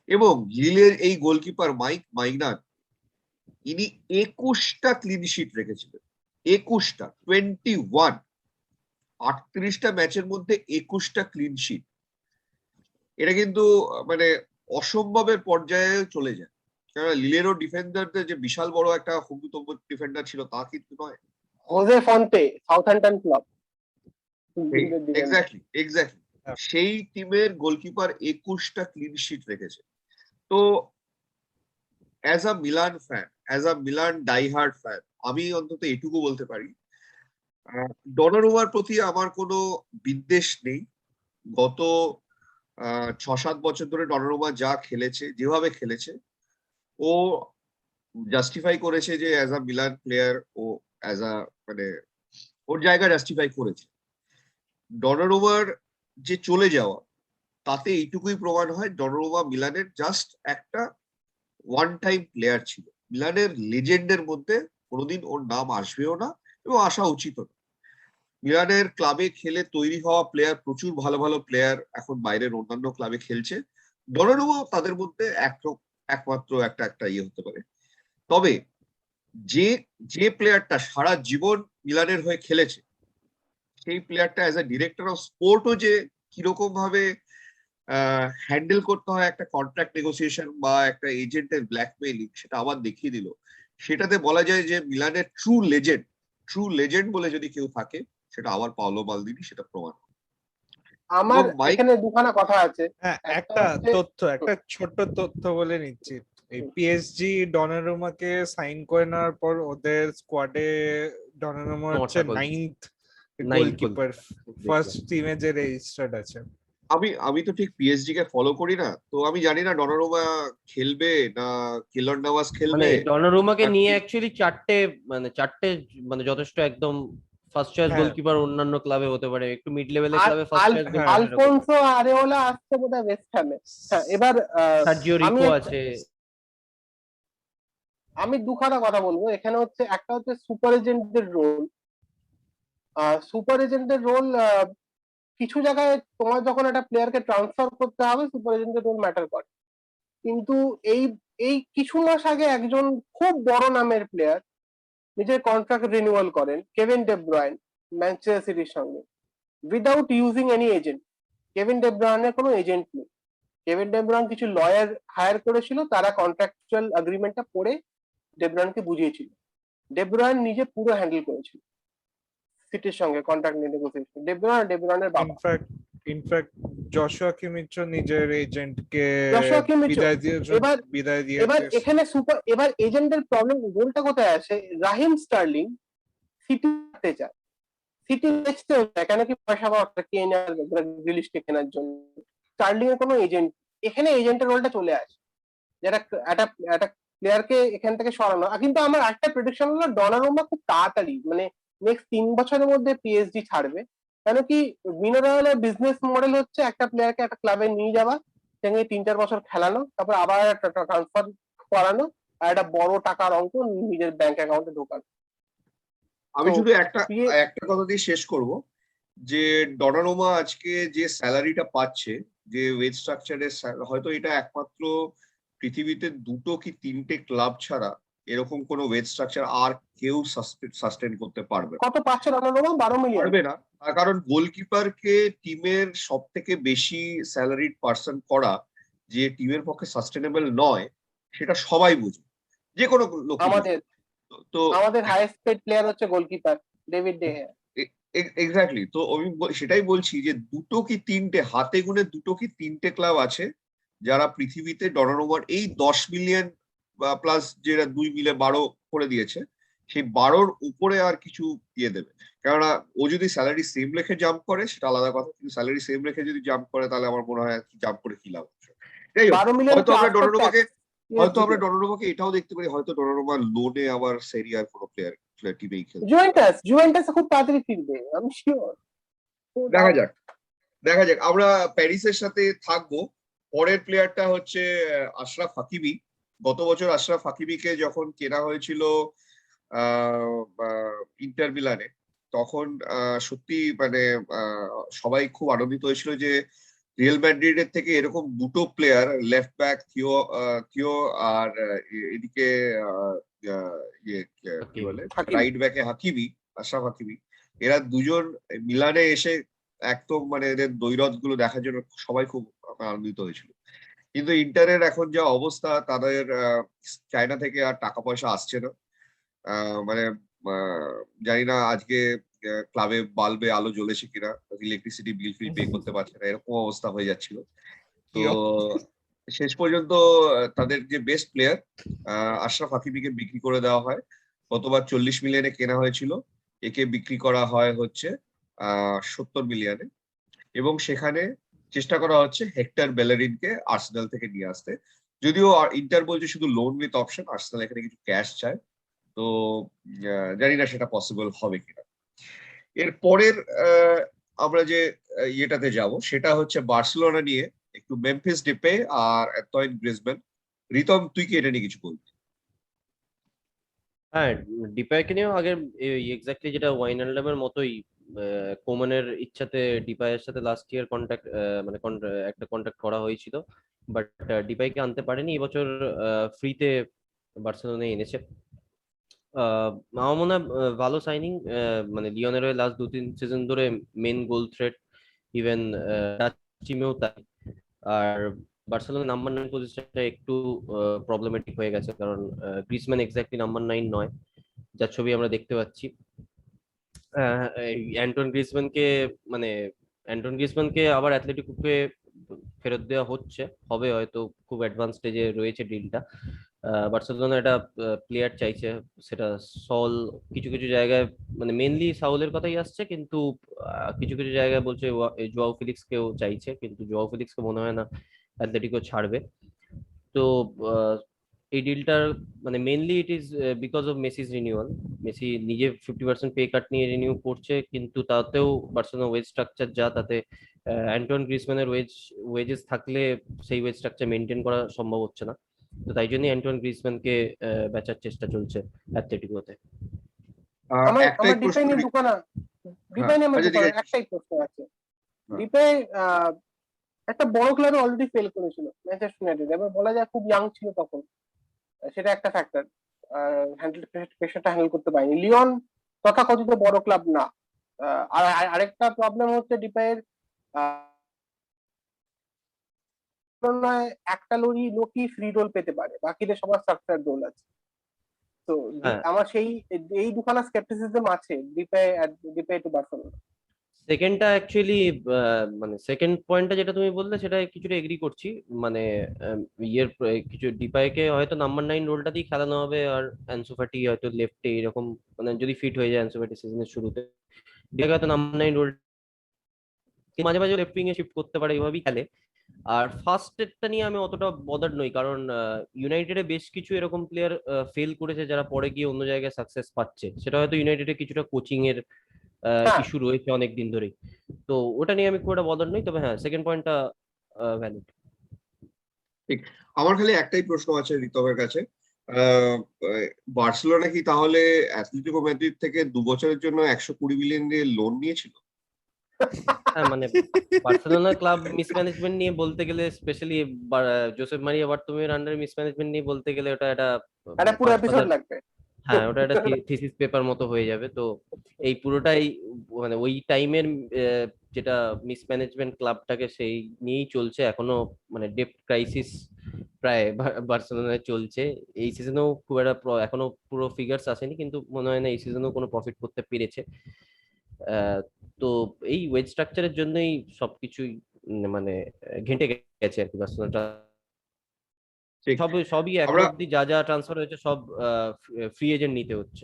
এবং লিলের এই গোলকিপার মাইক মাইগনান, ইনি 21টা ক্লিন শিট রেখেছিলেন, 21টা, 21, 38টা ম্যাচের মধ্যে 21টা ক্লিন শিট। এটা কিন্তু মানে অসম্ভবের পর্যায়ে চলে যায়, কারণ লিলেরও ডিফেন্ডারদের যে বিশাল বড় একটা হুবুতম্ব ডিফেন্ডার ছিল তা কিন্তু নয়। Jose Fonte, Southampton club. Exactly exactly সেই টিমের গোলকিপার 21টা ক্লিন শিট রেখেছে। তো as a Milan fan, as a Milan diehard fan, আমি অন্তত এটুকু বলতে পারি ডনারুমার প্রতি আমার কোনো বিদ্বেষ নেই। গত 6-7 বছর ধরে ডনারুমা যা খেলেছে, যেভাবে খেলেছে, ও জাস্টিফাই করেছে যে অ্যাজ আ মিলান প্লেয়ার ও অ্যাজ আ মানে ওর জায়গা জাস্টিফাই করেছে। ডনারুমার যে চলে যাওয়া, তাতে এইটুকুই প্রমাণ হয় ডনারুমা মিলানের জাস্ট একটা ওয়ান টাইম প্লেয়ার ছিল। মিলানের লেজেন্ডের মধ্যে কোনোদিন ওর নাম আসবেও না এবং আসা উচিত না। মিলানের ক্লাবে খেলে তৈরি হওয়া প্লেয়ার, প্রচুর ভালো ভালো প্লেয়ার এখন বাইরের অন্যান্য ক্লাবে খেলছে। ডনারুমা তাদের মধ্যে একমাত্র একটা ইয়ে হতে পারে। তবে যে যে প্লেয়ারটা সারা জীবন মিলানের হয়ে খেলেছে, সেই প্লেয়ারটা অ্যাজ এ ডিরেক্টর অফ স্পোর্টও যে কিরকম ভাবে হ্যান্ডেল করতে হয় একটা কন্ট্রাক্ট নেগোসিয়েশন বা একটা এজেন্টের ব্ল্যাকমেইলিং, সেটা আবার দেখিয়ে দিল। সেটাতে বলা যায় যে মিলানের ট্রু লেজেন্ড বলে যদি কেউ থাকে, সেটা আবার পাওলো মালদিনি, সেটা প্রমাণ। আমার এবং মাইক, এখানে দুখানা কথা আছে। হ্যাঁ, একটা একটা ছোট্ট তথ্য বলে নিচ্ছি। এই পিএসজি ডনারুমাকে সাইন করে নেওয়ার পর ওদের স্কোয়াডে ডনারুমা হচ্ছে 9টা goal। 9th Ninth goalkeeper, goalkeeper। First টিমে যে রেজিস্টার্ড আছে। আমি তো ঠিক পিএসজি কে ফলো করি না, তো আমি জানি না ডনারুমা খেলবে না কেলর নাভাস মানে খেলবে। ডনারুমাকে নিয়ে নাকি- অ্যাকচুয়ালি চারটে মানে যথেষ্ট একদম ফার্স্ট চয়েস হ্যাঁ। গোলকিপার অন্যান্য ক্লাবে হতে পারে, একটু মিড লেভেলের আর ক্লাবে ফার্স্ট চয়েস হ্যাঁ। আলফোনসো আরেওলা আসছে বোধহয় ওয়েস্ট হ্যামে। হ্যাঁ, এবার সার্জিও আমি রিকো আছে। আমি দুখানা কথা বলবো এখানে। হচ্ছে একটা হচ্ছে সুপার এজেন্টদের রোল। সুপার এজেন্টের রোল কিছু জায়গায় তোমার যখন একটা প্লেয়ারকে ট্রান্সফার করতে হবে, সুপার এজেন্টের রোল ম্যাটার করে। কিন্তু এই এই কিছু মাস আগে একজন খুব বড় নামের প্লেয়ার নিজের কন্ট্রাক্ট রিনিউয়াল করেন, কেভিন ডে ব্রুইন, ম্যানচেস্টার সিটির সঙ্গে, without using any agent. Kevin De ব্রুইনের কোনো এজেন্ট নেই। কেভিন ডে ব্রুইন কিছু লয়ার হায়ার করেছিল, তারা কন্ট্রাকচুয়াল এগ্রিমেন্টটা পড়ে ডে ব্রুইনকে বুঝিয়েছিল। ডে ব্রুইন নিজে পুরো হ্যান্ডেল করেছিল সিটির সঙ্গে কন্ট্রাক্ট নেগোসিয়েশন। ডে ব্রুইনের বাবা। ইনফ্যাক্ট জশুয়া কিমিচও নিজের এজেন্টকে জশুয়া কিমিচও। এবার বিদায় এবার দিয়েছে। এখানে এবার এজেন্টের প্রবলেম, গোলটা কোথায় আসে? রাহিম স্টার্লিং সিটি চায়, সিটি বেচতেও চায়, কেন কি পয়সা পাওয়া গ্রিলিশকে কেনার জন্য। স্টার্লিং এর কোনো এজেন্ট, এখানে এজেন্টের রোলটা চলে আসে, যেটা একটা প্লেয়ারকে এখান থেকে সরানো। কিন্তু আমার একটা প্রেডিকশন হলো ডনারুমা খুব তাড়াতাড়ি, মানে নেক্সট 3 বছরের মধ্যে পিএসজি ছাড়বে। কেন কি মিনো রায়োলের বিজনেস মডেল হচ্ছে একটা প্লেয়ারকে একটা ক্লাবে নিয়ে যাওয়া, সেখানে 3-4 বছর খেলানো, তারপর আবার একটা ট্রান্সফার করানো, আর একটা বড় টাকার অঙ্ক নিজের ব্যাংক অ্যাকাউন্টে ঢোকানো। আমি তো শুধু একটা কথা দিয়ে শেষ করব, যে ডনারুমা আজকে যে স্যালারিটা পাচ্ছে, যে ওয়েজ স্ট্রাকচারে, হয়তো এটা একমাত্র পৃথিবীতে 2 কি 3টে ক্লাব ছাড়া এরকম কোনো ওয়েজ স্ট্রাকচার আর কেউ সাস্টেন করতে পারবে না। কত পাচ্ছে ডনারুমা? 12 মিলিয়ন। পারবে না, তার কারণ গোলকিপারকে টিমের সব থেকে বেশি স্যালারিড পার্সন করা যে টিমের পক্ষে সাস্টেনেবল নয়, সেটা সবাই বুঝে, যে কোনো লোক। আমাদের তো আমাদের হাইয়েস্ট পেড প্লেয়ার হচ্ছে গোলকিপার ডেভিড ডে হেয়া। এক্স্যাক্টলি, তো আমি সেটাই বলছি যে 2 কি 3টে, হাতে গুনে 2 কি 3টে ক্লাব আছে যারা পৃথিবীতে ডনারুমার এই 10 মিলিয়ন প্লাস যেটা 2 মিলে 12 করে দিয়েছে, সেই 12র উপরে আর কিছু দিয়ে দেবে। কেননা ও যদি স্যালারি সেম রেখে জাম্প করে সেটা আলাদা কথা, কিন্তু স্যালারি সেম রেখে যদি জাম্প করে তাহলে আমার মনে হয় জাম্প করে কি লাভ। যাই হোক, 12 মিলিয়ন হয়তো আমরা ডনারুমাকে এটাও দেখতে পারি, হয়তো ডনারুমা লোনে আবার সেরিয়ার কোনো প্লেয়ার টিমেই খেলবে। জুভেন্টাস খুব তাড়াতাড়ি ফিরবে, আমি শিওর। দেখা যাক। আমরা প্যারিসের সাথে থাকবো। পরের প্লেয়ারটা হচ্ছে আশরাফ হাকিমি। গত বছর আশরাফ হাকিমিকে যখন কেনা হয়েছিল ইন্টার মিলানে, তখন সত্যি মানে সবাই খুব আনন্দিত হয়েছিল যে রিয়াল ম্যাড্রিডের থেকে এরকম 2টো প্লেয়ার, লেফট ব্যাক থিও আর এদিকে কি বলে রাইট ব্যাকে আশরাফ হাকিমি, এরা দুজন মিলানে এসে একদম মানে এদের দৈরথ গুলো দেখার জন্য সবাই খুব আনন্দিত হয়েছিল। কিন্তু ইন্টারের এখন যা অবস্থা, তাদের চায়না থেকে আর টাকা পয়সা আসছে না। মানে জানি না আজকে ক্লাবে বাল্বে আলো জ্বলেছে কিনা, ইলেকট্রিসিটি বিল ফিল পে করতে পারছে না, এরকম অবস্থা হয়ে যাচ্ছিল। তো শেষ পর্যন্ত তাদের যে বেস্ট প্লেয়ার আশরাফ হাকিমিকে বিক্রি করে দেওয়া হয়। গতবার 40 মিলিয়নে কেনা হয়েছিল, একে বিক্রি করা হয় হচ্ছে 70 মিলিয়নে, এবং সেখানে চেষ্টা করা হচ্ছে হেক্টর বেলারিনকে আর্সেনাল থেকে নিয়ে আসতে। যদিও ইন্টার বলছে শুধু লোন উইথ অপশন, আর্সেনাল এখানে কিছু ক্যাশ চায়। তো জানি না সেটা পসিবল হবে কিনা। এর পরের আমরা যে ইয়েটাতে যাব সেটা হচ্ছে বার্সেলোনা নিয়ে, একটু মেমফিস ডিপে আর অ্যান্টয়েন গ্রিজম্যান। রিতম, তুই কি এটা নিয়ে কিছু বলবি? হ্যাঁ, ডিপাইকে নিয়েও আগের এক্স্যাক্টলি যেটা ওয়াইনালডামের মতোই কোমানের ইচ্ছাতে ডিপাইয়ের সাথে লাস্ট ইয়ার কন্ট্যাক্ট মানে একটা কন্ট্যাক্ট করা হয়েছিল, বাট ডিপাইকে আনতে পারেনি। এবছর ফ্রিতে বার্সেলোনা এনেছে। আমার মনে হয় ভালো সাইনিং। মানে লিওনের হয়ে লাস্ট 2-3 সিজন ধরে main goal threat, even Dutch টিমেও তাই। আর বার্সেলোনা নাম্বার 9 পজিশনটা একটু প্রবলেমেটিক হয়ে গেছে, কারণ গ্রিজম্যান এক্স্যাক্টলি নাম্বার 9 নয়, যার ছবি আমরা দেখতে পাচ্ছি। এই অ্যান্টন গ্রিজম্যানকে মানে অ্যান্টন গ্রিজম্যানকে আবার অ্যাথলেটিকোকে ফেরত দেওয়া হবে হয়তো, খুব অ্যাডভান্স স্টেজে রয়েছে ডিলটা। বার্সেলোনা একটা প্লেয়ার চাইছে, সেটা সল কিছু কিছু জায়গায়, মানে মেনলি সাউলের কথাই আসছে, কিন্তু কিছু কিছু জায়গায় বলছে জোয়াও ফিলিক্সকেও চাইছে, কিন্তু জোয়াও ফিলিক্সকে মনে হয় না অ্যাথলেটিকো ছাড়বে। তো আহ, এই ডিলটার মানে mainly it is because of Messi's renewal. Messi নিজে 50% পে কাট নিয়ে রিনিউ করছে, কিন্তু তাতেও বার্সেলোনা ওয়েজ স্ট্রাকচার যা, তাতে অ্যান্টন গ্রিজম্যানের ওয়েজেস থাকলে সেই ওয়েজ স্ট্রাকচার মেনটেন করা সম্ভব হচ্ছে না। তো তাই জন্যই অ্যান্টন গ্রিজম্যানকে বেচার চেষ্টা চলছে অ্যাথলেটিকোতে। আমার একটাই প্রশ্ন। ডিপে নিয়ে হ্যাঁ, আমার আচ্ছা ঠিক আছে। একটাই প্রশ্ন আছে। হ্যাঁ। ডিপে একটা বড় ক্লাবে অলরেডি ফেল করেছিল, ম্যানচেস্টার ইউনাইটেড, এবার বলা যায় খুব ইয়াং ছিল তখন, সেটা একটা ফ্যাক্টর। হ্যান্ডেল প্রেশারটা হ্যান্ডেল করতে পারেনি। লিওন তথাকথিত বড় ক্লাব না। আর আরেকটা প্রবলেম হচ্ছে ডিপায়ের একটা লোকই ফ্রি রোল পেতে পারে, বাকিদের সবার স্ট্রাকচার রোল আছে। তো হ্যাঁ, আমার এই দুখানা স্কেপটিসিজম আছে ডিপে টু বার্সেলোনা। সেকেন্ডটা অ্যাকচুয়ালি মানে সেকেন্ড পয়েন্টটা যেটা তুমি বললে সেটা কিছুটা এগ্রি করছি। মানে ইয়ের কিছু ডিপাইকে হয়তো নাম্বার 9 রোলটা দিয়ে খেলানো হবে, আর অ্যানসু ফাটি হয়তো লেফটে, এরকম মানে যদি ফিট হয়ে যায় অ্যানসু ফাটি সিজনের শুরুতে, ডিপাইকে হয়তো নাম্বার 9 রোল মাঝে মাঝে লেফট উইং এ শিফট করতে পারে, এইভাবেই খেলে। আর ফার্স্ট এডটা নিয়ে আমি অতটা বদার্ড নই, কারণ ইউনাইটেডে বেশ কিছু এরকম প্লেয়ার ফেল করেছে যারা পরে গিয়ে অন্য জায়গায় সাকসেস পাচ্ছে। সেটা হয়তো ইউনাইটেডে কিছুটা কোচিং এর হ্যাঁ, ইস্যু রয়েছে অনেক দিন ধরেই। তো ওটা নিয়ে আমি খুব একটা বদার নই, তবে হ্যাঁ সেকেন্ড পয়েন্টটা ভ্যালিড। ঠিক। আমার খালি একটাই প্রশ্ন আছে রিতমের কাছে। আহ, বার্সেলোনা কি তাহলে অ্যাথলেটিকো মাদ্রিদ থেকে 2 বছরের জন্য 120 মিলিয়ন দিয়ে লোন নিয়েছিল? হ্যাঁ, মানে বার্সেলোনা ক্লাব মিসম্যানেজমেন্ট নিয়ে বলতে গেলে, স্পেশালি জোসেফ মারিয়া বার্তোমিউর আন্ডারে মিসম্যানেজমেন্ট নিয়ে বলতে গেলে, ওটা একটা একটা পুরো 5 এপিসোড পাতার, লাগবে। হ্যাঁ ওটা একটা থিসিস পেপার মতো হয়ে যাবে। তো এই পুরোটাই মানে ওই টাইমের যেটা মিসম্যানেজমেন্ট ক্লাবটাকে সেই নিয়েই চলছে এখনো। মানে ডেপ্ট ক্রাইসিস প্রায় বার্সেলোনায় চলছে। এই সিজনেও খুব একটা এখনো পুরো ফিগার্স আসেনি, কিন্তু মনে হয় না এই সিজনেও কোনো প্রফিট করতে পেরেছে। আহ, তো এই ওয়েজ স্ট্রাকচারের জন্যই সবকিছুই মানে ঘেঁটে গেছে আর কি বার্সেলোনাটা। ঠিক। সবই এখন আমরা অব্দি যা যা ট্রান্সফার হয়েছে সব ফ্রি এজেন্ট নিতে হচ্ছে।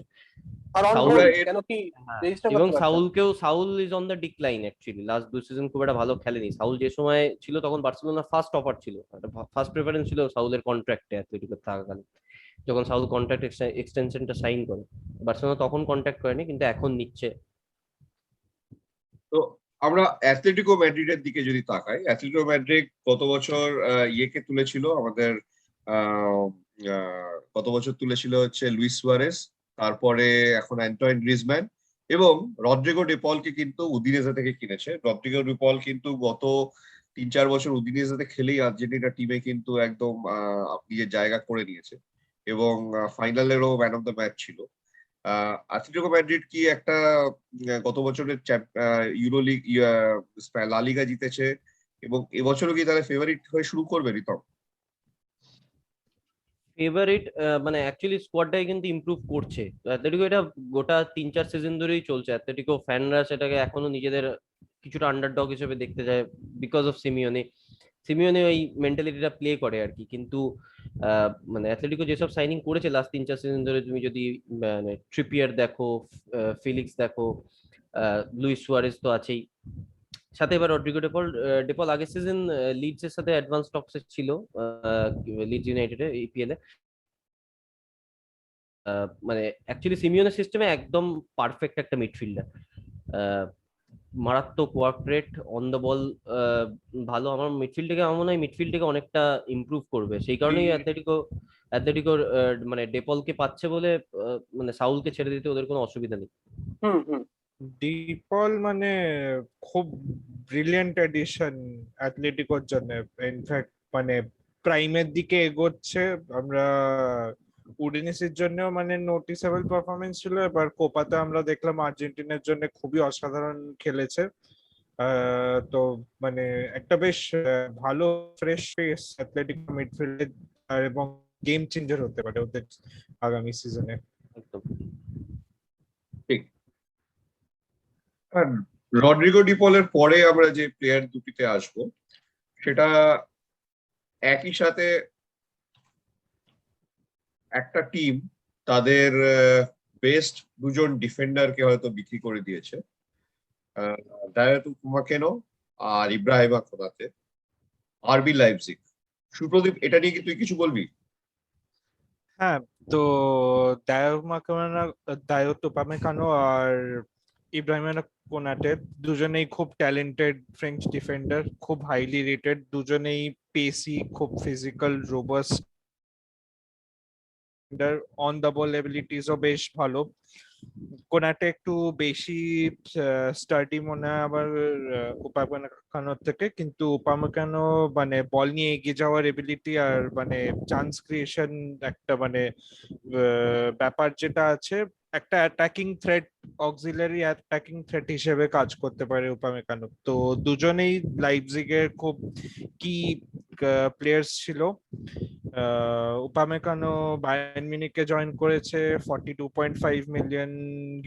আর অন সাউল, আমরা রোল এর কেন কি হ্যাঁ, রেজিস্টার এবং করতে পারছে না। Saul is on the decline actually. Last 2 season খুব একটা ভালো খেলেনি সাউল। যে সময় ছিল তখন বার্সেলোনা ফার্স্ট অফার ছিল, ফার্স্ট প্রেফারেন্স ছিল সাউলের কন্ট্রাক্টে অ্যাথলেটিকো থাকাকালীন। যখন সাউল কন্ট্রাক্ট এক্সটেনশনটা সাইন করে, বার্সেলোনা তখন কন্ট্যাক্ট করেনি, কিন্তু এখন নিচ্ছে। তো আমরা অ্যাথলেটিকো ম্যাড্রিডের দিকে যদি তাকাই, অ্যাথলেটিকো ম্যাড্রিড গত বছর ইয়েকে তুলেছিল আমাদের, গত বছর তুলেছিল হচ্ছে লুইস সুয়ারেস, তারপরে এখন অ্যান্টয়েন গ্রিজম্যান এবং রদ্রিগো ডিপলকে কিন্তু উদিনেজে থেকে কিনেছে। রদ্রিগো ডিপল কিন্তু গত 3-4 বছর উদিনেজেতে খেলেই আর্জেন্টিনা টিমে কিন্তু একদম নিজের জায়গা করে নিয়েছে এবং ফাইনালেরও ম্যান অফ দ্য ম্যাচ ছিল। অ্যাথলেটিকো ম্যাড্রিড কি একটা গত বছরের ইউরো লিগ লা লিগা জিতেছে এবং এবছরও কি তারা ফেভারিট হয়ে শুরু করবে রিতম? ফেভারিট মানে অ্যাকচুয়ালি স্কোয়াডটাই কিন্তু ইমপ্রুভ করছে। তো অ্যাথলেটিকো এটা গোটা 3-4 সিজন ধরেই চলছে। অ্যাথলেটিকো ফ্যানরা সেটাকে এখনো নিজেদের কিছুটা আন্ডারডগ হিসেবে দেখতে যায়, বিকজ অফ সিমিওনে ওই মেন্টালিটিটা প্লে করে আর কি। কিন্তু মানে অ্যাথলেটিকো যেসব সাইনিং করেছে লাস্ট 3-4 সিজন ধরে, তুমি যদি মানে ট্রিপিয়ার দেখো, ফিলিক্স দেখো, লুইস সুয়ারেজ তো আছেই, সাথে এবার রড্রিগো ডেপল ডেপল আগের সিজন লিডস এর সাথে অ্যাডভান্স টক্সে ছিল, লিডস ইউনাইটেড ইপিএল এ। মানে অ্যাকচুয়ালি সিমিওনের সিস্টেমে একদম পারফেক্ট একটা মিডফিল্ডার, মারাত্মক ওয়ার্ক রেট, অন দ্য বল ভালো। আমার মিডফিল্ডটাকে, আমার মনে হয় মিডফিল্ডটাকে অনেকটা ইমপ্রুভ করবে, সেই কারণেই অ্যাথলেটিকোর মানে ডেপলকে পাচ্ছে বলে মানে সাউলকে ছেড়ে দিতে ওদের কোনো অসুবিধা নেই। হুম হুম। ডিপল মানে খুব ব্রিলিয়েন্ট এডিশন অ্যাথলেটিকোর জন্য। ইনফ্যাক্ট মানে প্রাইমের দিকে এগোচ্ছে। আমরা উডিনেসের জন্য মানে নোটিসেবল পারফরমেন্স ছিল, এবার কোপাতে আমরা দেখলাম আর্জেন্টিনার জন্য খুবই অসাধারণ খেলেছে। তো মানে একটা বেশ ভালো ফ্রেশ ফেস অ্যাথলেটিক মিডফিল্ডে, এবং গেম চেঞ্জার হতে পারে ওদের আগামী সিজনে। একদম ঠিক। আর রড্রিগো ডিপলের পরে আমরা যে প্লেয়ার দুটিতে আসবো, সেটা একই সাথে একটা টিম তাদের বেস্ট দুজন ডিফেন্ডারকে হয়তো বিক্রি করে দিয়েছে, দায়াতু উপমাকেনো আর ইব্রাহিমা কোনাতে, আরবি লাইপজিগ। সুপ্রদীপ, এটা নিয়ে কি তুই কিছু বলবি? হ্যাঁ, তো দায়তো পামেকানো আর ইব্রাহিমা কোনাতে দুজনেই খুব ট্যালেন্টেড ফ্রেঞ্চ ডিফেন্ডার, খুব হাইলি রেটেড। দুজনেই পেসি, খুব physical, robust, on the ball এবিলিটিসও বেশ ভালো। কোনাতে একটু বেশি স্টার্টি মনে হয় আবার উপামেকানোর থেকে, কিন্তু উপামেকানো মানে বল নিয়ে এগিয়ে যাওয়ার এবিলিটি আর মানে চান্স ক্রিয়েশন একটা মানে ব্যাপার যেটা আছে, একটা attacking threat, auxiliary attacking threat হিসেবে কাজ করতে পারে উপামেকানো। তো দুজনেই লাইপজিগের খুব কি প্লেয়ার্স ছিল। উপামেকানো বায়ার্ন মিউনিখে জয়েন করেছে 42.5 মিলিয়ন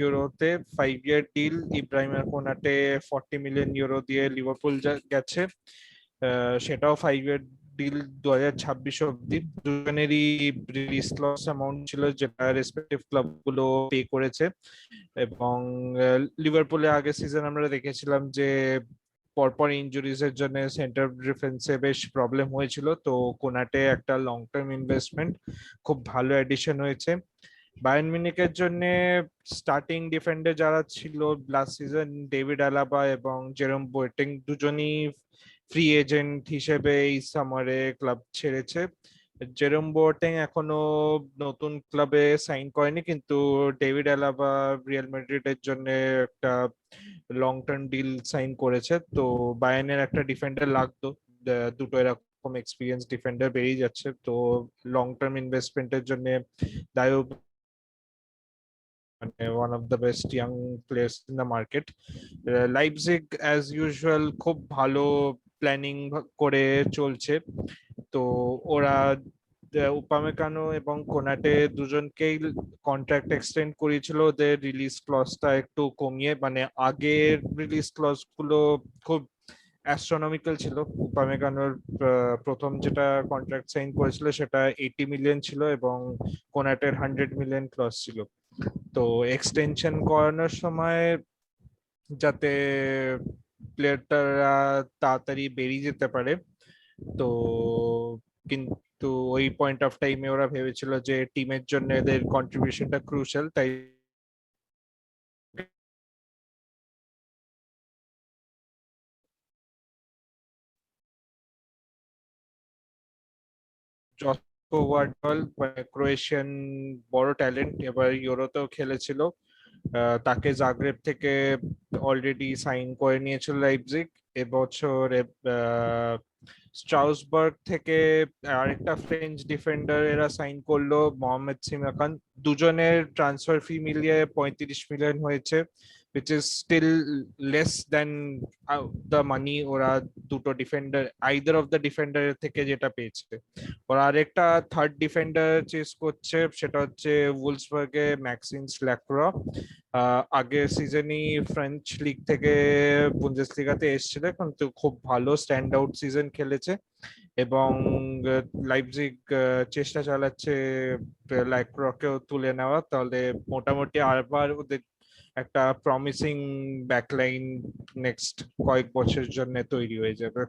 ইউরোতে, 5 ইয়ার ডিল। ইব্রাহিমা কোনাতে 40 মিলিয়ন ইউরো দিয়ে লিভারপুল গেছে, সেটাও 5 ইয়ার ডিল 2026 অব্দি। দুজনেরই রিলিজ ক্লজ অ্যামাউন্ট ছিল যেটা রেসপেক্টিভ ক্লাব গুলো পে করেছে। এবং লিভারপুলে আগের সিজন আমরা দেখেছিলাম যে পরপর ইনজুরিজ এর জন্য সেন্টার ডিফেন্সে বেশ প্রবলেম হয়েছিল, তো কোনাটে একটা লং টার্ম ইনভেস্টমেন্ট, খুব ভালো এডিশন হয়েছে। বায়ার্ন মিউনিখের জন্য স্টার্টিং ডিফেন্ডার যারা ছিল লাস্ট সিজন, ডেভিড আলাবা এবং জেরোম বোয়েটিং, দুজনই ফ্রি এজেন্ট হিসেবে এই সামারে ক্লাব ছেড়েছে। জেরোম বোয়েটিং এখনো নতুন ক্লাবে সাইন করেনি, কিন্তু ডেভিড আলাবা রিয়াল মাদ্রিদের জন্য একটা লং টার্ম ডিল সাইন করেছে। তো বায়ার্নের একটা ডিফেন্ডার লাগতো, দুটো এরকম এক্সপিরিয়েন্স ডিফেন্ডার বেরিয়ে যাচ্ছে, তো লং টার্ম ইনভেস্টমেন্টের জন্য দায়ও মানে one of the best young players in the market. Leipzig as usual খুব ভালো প্ল্যানিং করে চলছে। তো ওরা উপামেকানো এবং কোনাটে দুজনকেই কন্ট্রাক্ট এক্সটেন্ড করেছিল, ওদের রিলিজ ক্লজটা একটু কমিয়ে। মানে আগের রিলিজ ক্লজ গুলো খুব অ্যাস্ট্রোনমিক্যাল ছিল। উপামেকানোর প্রথম যেটা কন্ট্রাক্ট সাইন করেছিল সেটা 80 মিলিয়ন ছিল, এবং কোনাটের 100 মিলিয়ন ক্লজ ছিল। তো এক্সটেনশন করানোর সময় যাতে প্লেয়ারটা তাড়াতাড়ি বেরিয়ে যেতে পারে, তো কিন্তু ওই পয়েন্ট অফ টাইমে ওরা ভেবেছিল যে টিমের জন্য এদের কন্ট্রিবিউশনটা ক্রুশাল, তাই জসকো ওয়ার্ডল ক্রোয়েশিয়ান বড় ট্যালেন্ট, এবার ইউরোতেও খেলেছিল। তাকে জাগ্রেব থেকে অলরেডি সাইন করে নিয়েছিল লাইপজিগ। এবছর স্ট্রাউসবার্গ থেকে আরেকটা ফ্রেঞ্চ ডিফেন্ডার এরা সাইন করলো, মোহাম্মদ সিমাকান। দুজনের ট্রান্সফার ফি মিলিয়ে 35 মিলিয়ন হয়েছে, which is still less than the money ওরা দুটো defender, either of the defender থেকে যেটা পেয়েছে। ওরা আরেকটা থার্ড ডিফেন্ডার চেস করছে, সেটা হচ্ছে উলসবার্গে ম্যাক্সিমস ল্যাক্রোয়া। আগের সিজনই ফ্রেঞ্চ লিগ থেকে বুন্দেসলিগাতে এসেছিল, কিন্তু খুব ভালো স্ট্যান্ড আউট সিজন খেলেছে। এবং লাইপজিগ চেষ্টা চালাচ্ছে ল্যাক্রোয়াকেও তুলে নেওয়া, তাহলে মোটামুটি আবার ওদের একটা প্রমিসিং ব্যাকলাইন নেক্সট কয়েক বছরের জন্য তৈরি হয়ে যাবে।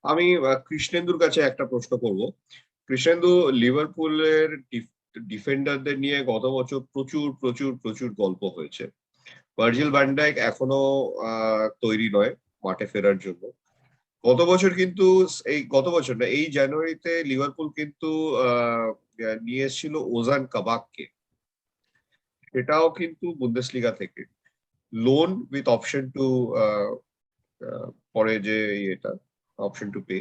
আমি কৃষ্ণেন্দুর কাছে একটা প্রশ্ন করব। কৃষ্ণেন্দু, লিভারপুলের ডিফেন্ডারদের নিয়ে গত বছর প্রচুর প্রচুর প্রচুর গল্প হয়েছে। ভার্জিল ভ্যান ডাইক এখনো তৈরি নয় মাঠে ফেরার জন্য। গত বছর না, এই জানুয়ারিতে লিভারপুল কিন্তু নিয়ে এসেছিল ওজান কাবাককে। সেটাও কিন্তু বুন্দেসলিগা থেকে লোন উইথ অপশন টু, পরে যে এটা অপশন টু পে,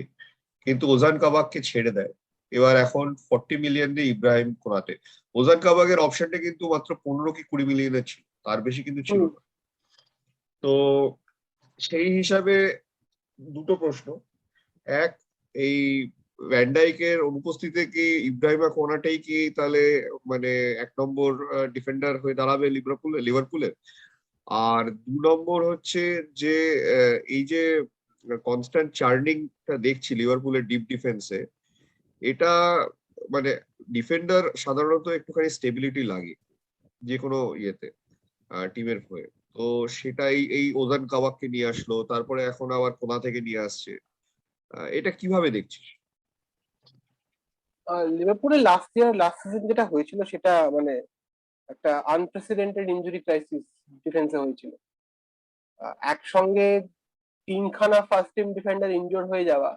কিন্তু ওজান কাবাককে ছেড়ে দেয়। এবার এখন 40 মিলিয়ন দিয়ে ইব্রাহিম কোনাতে। ওজান কাবাকের অপশনটা কিন্তু মাত্র 15 কি 20 মিলিয়নের ছিল, তার বেশি কিন্তু ছিল না। তো সেই হিসাবে দুটো প্রশ্ন। এক, এই ভ্যান ডাইকের অনুপস্থিতিতে কি ইব্রাহিমা কোনাটেই কি তাহলে মানে 1 নম্বর ডিফেন্ডার হয়ে দাঁড়াবে লিভারপুলের? আর 2 নম্বর হচ্ছে যে এই যে কনস্ট্যান্ট চার্নিংটা দেখছি লিভারপুলের ডিপ ডিফেন্সে, এটা মানে ডিফেন্ডার সাধারণত একটুখানি স্টেবিলিটি লাগে যে কোনো ইয়েতে টিমের হয়ে। তো সেটাই এই ওজান কাবাককে নিয়ে আসলো, তারপরে এখন আবার কোনা থেকে নিয়ে আসছে। এটা কিভাবে দেখছিস? লিভারপুলের লাস্ট সিজন যেটা হয়েছিল সেটা মানে একটা আনপ্রেসিডেন্টেড ইনজুরি ক্রাইসিস ডিফেন্সে হয়েছিল। একসঙ্গে 3খানা ফার্স্ট টিম ডিফেন্ডার ইনজোর হয়ে যাওয়া,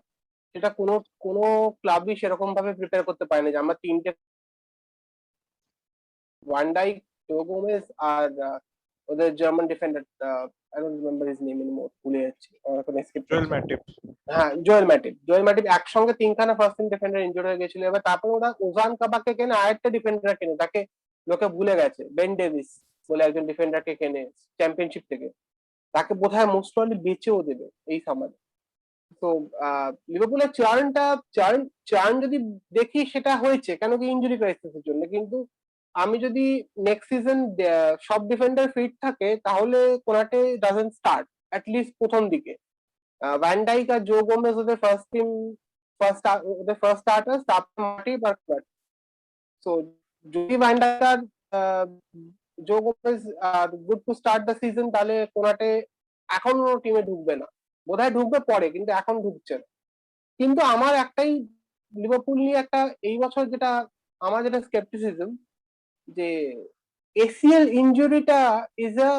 সেটা কোনো কোনো ক্লাবই সেরকম ভাবে প্রিপেয়ার করতে পারে না যে আমরা 3টে ওয়ান ডাইক, জো গোমেজ আর ওদের German defender, I don't remember his name anymore, ভুলে যাচ্ছি, আমার এখন এসকেপ জোয়েল ম্যাটিপ। হ্যাঁ, জোয়েল ম্যাটিপ একসঙ্গে 3খানা ফার্স্ট টিম ডিফেন্ডার ইনজোর হয়ে গেছিল। এবার তারপরে ওরা ওজান কাবাককে কেনে, আরেকটা ডিফেন্ডার কেনে, তাকে লোকে ভুলে গেছে, বেন ডেভিস বলে একজন ডিফেন্ডারকে কেনে চ্যাম্পিয়নশিপ থেকে। তাকে বোধহয় মোস্ট প্রবাবলি বেচেও দেবে এই সামারে। তো লিভারপুলের চার্ন যদি দেখি সেটা হয়েছে কেন কি ইনজুরি ক্রাইসিসের জন্য, কিন্তু আমি যদি নেক্সট সিজন সব ডিফেন্ডার ফিট থাকে তাহলে কোনাটে ডাজন্ট স্টার্ট অ্যাটলিস্ট প্রথম দিকে। ভ্যান ডাইক আর জো গোমেজ ওদের ফার্স্ট স্টার্টার্স, তারপর মাটিপ আর কোনাটে। সো যদি ভ্যান ডাইক আর Joe Gomez good to start the season, তাহলে কোনাটে এখনো টিমে ঢুকবে না, বোধহয় ঢুকবে পরে, কিন্তু এখন ঢুকছে না। কিন্তু আমার একটাই লিভারপুল নিয়ে একটা এই বছর যেটা আমার যেটা স্কেপটিসিজম, যে এসিএল ইনজুরিটা is a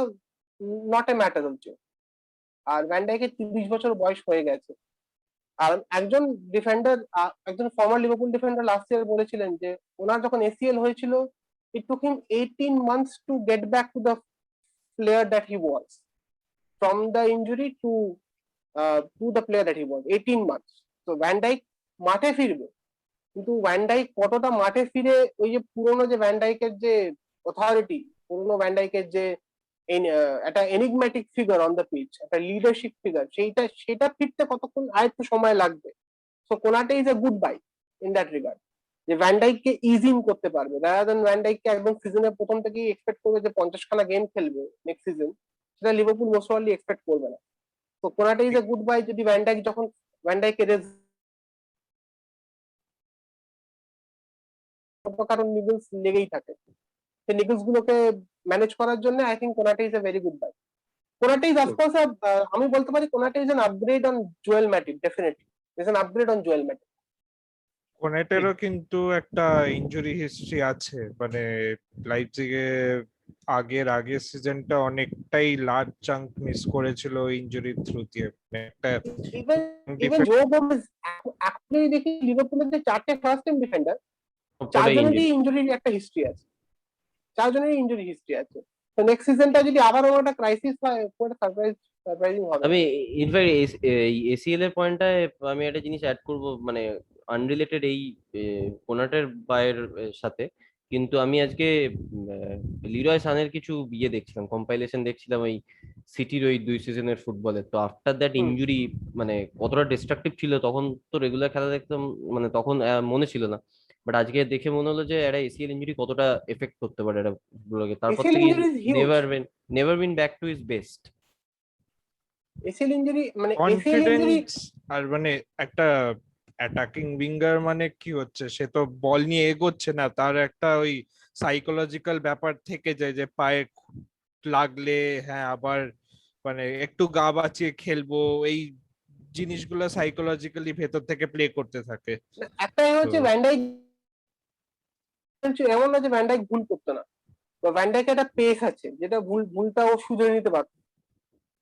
not a matter of joke. আর ভ্যান ডাইকের 30 বছর বয়স হয়ে গেছে। আর একজন ডিফেন্ডার, একজন former Liverpool defender last year বলেছিলেন যে ওনার যখন এসিএল হয়েছিল, it took him 18 months to get back to the player that he was, from the injury to the player that he was, 18 months. তো ভ্যান ডাইক মাঠে ফিরবে, কিন্তু ভ্যান ডাইক কতটা মাঠে ফিরে ওই যে পুরোনো যে ভ্যান ডাইকের যে অথরিটি, পুরোনো ভ্যান ডাইকের যে একটা enigmatic figure on the pitch, একটা লিডারশিপ ফিগার, সেটা ফিরতে কতক্ষণ আরেকটু সময় লাগবে। So Konate is a good buy in that regard, যে ভ্যান ডাইককে ইজি ইন করতে পারবে, রাদার দ্যান ভ্যান ডাইককে একদম সিজনের প্রথম থেকেই এক্সপেক্ট করবে যে 50খানা গেম খেলবে নেক্সট সিজন, সেটা লিভারপুল মোস্ট প্রবাবলি এক্সপেক্ট করবে না। তো কোনাটে ইজ এ গুড বাই যদি ভ্যান ডাইক যখন ভ্যান ডাইকের কারণ নিগলস লেগেই থাকে, সেই নিগলস গুলোকে ম্যানেজ করার জন্য I think Konate is a very good buy. Konate is of course আমি বলতে পারি Konate is an upgrade on Joel Matip, definitely is an upgrade on Joel Matip. কোনেটেরও কিন্তু একটা ইনজুরি হিস্ট্রি আছে, মানে লাইপজিগে আগের সিজনটা অনেকটাই লার্জ চাঙ্ক মিস করেছিল ইনজুরির থ্রু দিয়ে। একটা ইভেন জো গোমেজ, এখন যদি দেখি লিভারপুলের যে 4টে ফার্স্ট টিম ডিফেন্ডার, 4জনেরই ইনজুরির একটা হিস্ট্রি আছে, 4জনেরই ইনজুরি হিস্ট্রি আছে। তো নেক্সট সিজনটা যদি আবার একটা ক্রাইসিস হয়, পুরো সারপ্রাইজিং হবে। আমি ইনফ্যাক্ট এসিএল এর পয়েন্টটায় আমি একটা জিনিস অ্যাড করব, মানে আনরিলেটেড এই কোনাটের বায়ের সাথে, কিন্তু আমি আজকে লিরয় সানের কিছু দেখছিলাম, কম্পাইলেশন দেখছিলাম ওই সিটির ওই 2 সিজনের ফুটবলের। তো আফটার দ্যাট ইনজুরি মানে কতটা ডিস্ট্রাকটিভ ছিল, তখন তো রেগুলার খেলা দেখতাম, মানে তখন মনে ছিল না, বাট আজকে দেখে মনে হলো যে একটা এসিএল ইনজুরি কতটা এফেক্ট করতে পারে একটা ফুটবলকে। তারপর ACL থেকে injury is huge. Never been back to his best. ACL injury মানে কনফিডেন্স আর মানে একটা অ্যাটাকিং উইঙ্গার মানে কি হচ্ছে, সে তো বল নিয়ে এগোচ্ছে না, তার একটা ওই সাইকোলজিক্যাল ব্যাপার থেকে যায় যে পায়ে লাগলে হ্যাঁ আবার মানে একটু গা বাঁচিয়ে খেলবো, এই জিনিসগুলো সাইকোলজিক্যালি ভেতর থেকে প্লে করতে থাকে। একটা তো হচ্ছে ভ্যান ডাইক এমন না যে ভ্যান ডাইক ভুল করতো না, তো ভ্যান ডাইকের একটা পেস আছে যেটা ভুলটা ও শুধরে নিতে পারতো।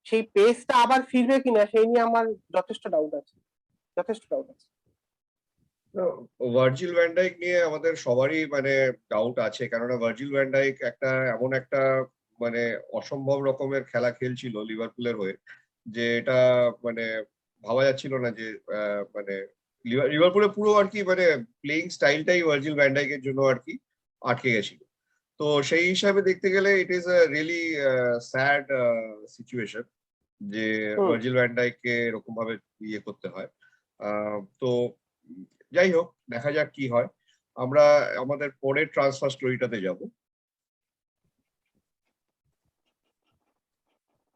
সেই পেসটা আবার ফিরবে কিনা সেই নিয়ে আমার যথেষ্ট ডাউট আছে, যথেষ্ট ডাউট আছে। ভার্জিল ভ্যান ডাইক নিয়ে আমাদের সবারই মানে ডাউট আছে, কেননা ভার্জিল ভ্যান ডাইক এমন একটা মানে অসম্ভব রকমের খেলা খেলছিল লিভারপুলের হয়ে, যে এটা মানে ভাবা যাচ্ছিল না যে মানে লিভারপুলের পুরো আর কি মানে প্লেইং স্টাইলটাই ভার্জিল ভ্যান ডাইকের জন্য আর কি আটকে গেছিল। তো সেই হিসাবে দেখতে গেলে it is a really sad situation যে হুম। ভার্জিল ভ্যান ডাইককে এরকম ভাবে ইয়ে করতে হয়। তো যাই হোক, দেখা যাক কি হয়। আমরা আমাদের পরের ট্রান্সফার স্টোরিটাতে যাব।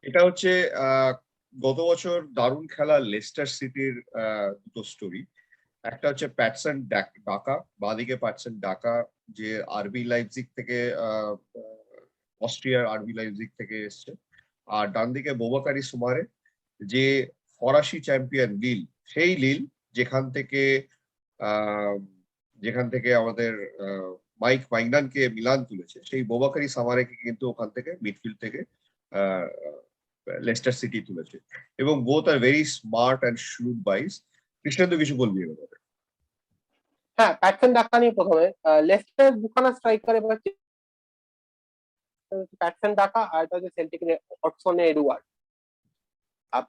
এটা হচ্ছে গত বছর দারুণ খেলা লেস্টার সিটির দুটো স্টোরি। একটা হচ্ছে প্যাটসন ডাকা, বাঁদিকে প্যাটসন ডাকা, যে আরবি লাইপজিগ থেকে অস্ট্রিয়ার আরবি লাইপজিগ থেকে এসছে। আর ডান দিকে বোবাকারি সুমারে, যে ফরাসি চ্যাম্পিয়ন লিল, সেই লিল যেখান থেকে আমাদের মাইক মাইগনানকে মিলান তুলেছে, সেই বোবাকারি সামারেকে কিন্তু ওখান থেকে মিডফিল্ড থেকে লেস্টার সিটি তুলেছে। এবং both are very smart and shrewd buys. Krishnendu কিছু বলবি এর ব্যাপারে? হ্যাঁ, প্যাটসন ডাকা নিয়ে প্রথমে লেস্টার দুখানা স্ট্রাইকার এবার প্যাটসন ডাকা আর এটা হচ্ছে সেল্টিকের অটসনে Edouard.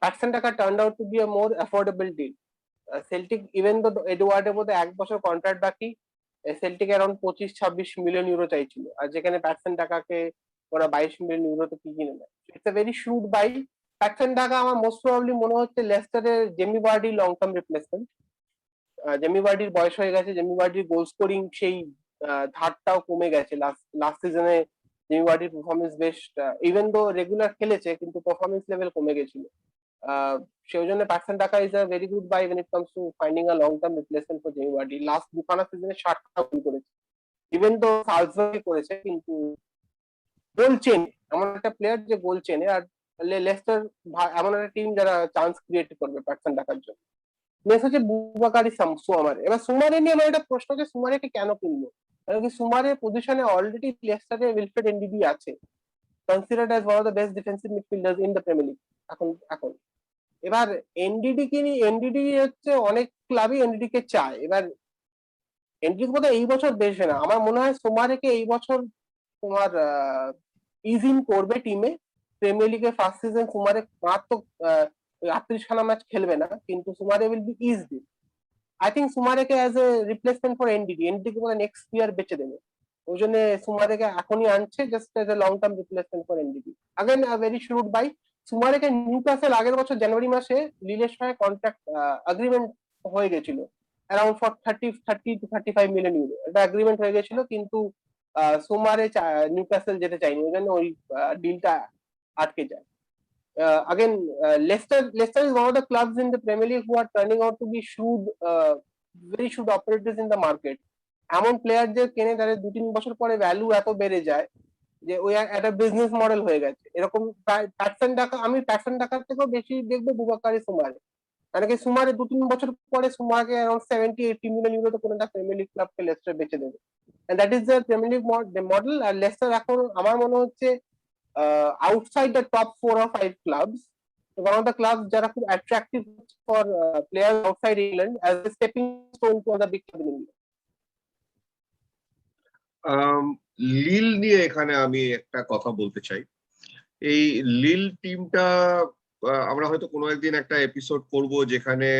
Patson Daka turn out to be a more affordable deal. Celtic even though এডওয়ার্ডের মধ্যে 1 বছর কন্ট্রাক্ট বাকি, সেল্টিক অ্যারাউন্ড 25-26 মিলিয়ন ইউরো চাইছিল, আর যেখানে প্যাটসন ডাকাকে ওরা 22 মিলিয়ন ইউরোতে কি কিনে নেয়। It's a very shrewd buy. Patson Daka আমার মোস্ট প্রবাবলি মনে হচ্ছে লেস্টারের Jamie Vardy long term replacement. Jamie ভার্ডির বয়স হয়ে গেছে, জেমি ভার্ডির গোল স্কোরিং সেই ধারটাও কমে গেছে। লাস্ট সিজনে জেমি ভার্ডির পারফরমেন্স বেশ, ইভেন দো রেগুলার খেলেছে কিন্তু পারফরমেন্স লেভেল কমে গেছিল। সেই জন্য প্যাটসন ডাকা is a very good by when it comes to finding a long term replacement for Jamie Vardy. Last দুখানা সিজনে 60টা গোল করেছে, ইভেন দো সালজবার্গ করেছে, কিন্তু গোল চেনে, এমন একটা প্লেয়ার যে গোল চেনে। আর লেস্টার এমন একটা টিম যারা চান্স ক্রিয়েট করবে প্যাটসন ডাকার জন্য। নেক্সট হচ্ছে বুবাকারি সুমারে। এবার সুমারে নিয়ে আমার একটা প্রশ্ন, যে সুমারেকে কেন কিনলো? কারণ কি সুমারের পজিশনে অলরেডি লেস্টারে উইলফ্রেড এনডিডি আছে, considered as one of the best defensive midfielders in the premier league এখন। এবার এনডিডি কে নিয়ে, এনডিডি হচ্ছে অনেক ক্লাবই এনডিডি কে চায়। এবার এনডিডি বোধহয় এই বছর বেশবে না, আমার মনে হয় সুমারেকে এই বছর তোমার ইজ ইন করবে টিমে। প্রিমিয়ার লিগের ফার্স্ট সিজন সুমারে মারাত্মক 38খানা ম্যাচ খেলবে না, কিন্তু Soumare will be eased. I think সুমারেকে as a replacement for Ndidi, Ndidi কে নেক্সট ইয়ার বেচে দেবে। ওই জন্য সুমারেকে এখনই আনছে, just as a long term replacement for Ndidi. Again very shrewd buy. সুমারেকে নিউক্যাসল আগের বছর জানুয়ারি মাসে লিলের সঙ্গে কন্ট্রাক্ট এগ্রিমেন্ট হয়ে গেছিল, around for 30 to 35 million euro একটা এগ্রিমেন্ট হয়ে গেছিল, কিন্তু সুমারে নিউক্যাসল যেতে চাইনি, ওই জন্য ওই ডিলটা আটকে যায়। Again, Leicester is one of the clubs in the Premier League who are turning out to be very shrewd operators in the market. এমন প্লেয়ার যে কেনে তাদের 2-3 বছর পরে ভ্যালু এত বেড়ে যায় যে ওই একটা বিজনেস মডেল হয়ে গেছে। এরকম আমি প্যাটসন ডাকার থেকেও বেশি দেখবো বুবাকারি সুমারে। মানে কি সুমারে 2-3 বছর পরে সুমারকে অ্যারাউন্ড 70-80 মিলিয়ন ইউরোতে কোনো একটা প্রিমিয়ার লিগ ক্লাবকে লেস্টার বেচে দেবে, and that is the premier league model. আর লেস্টার এখন আমার মনে হচ্ছে outside the top 4 or 5 clubs, one of the clubs that are attractive for players outside England as a stepping stone to the big club in England. লিল নিয়ে এখানে আমি একটা কথা বলতে চাই। এই লিল টিমটা আমরা হয়তো কোনো একদিন একটা এপিসোড করব যেখানে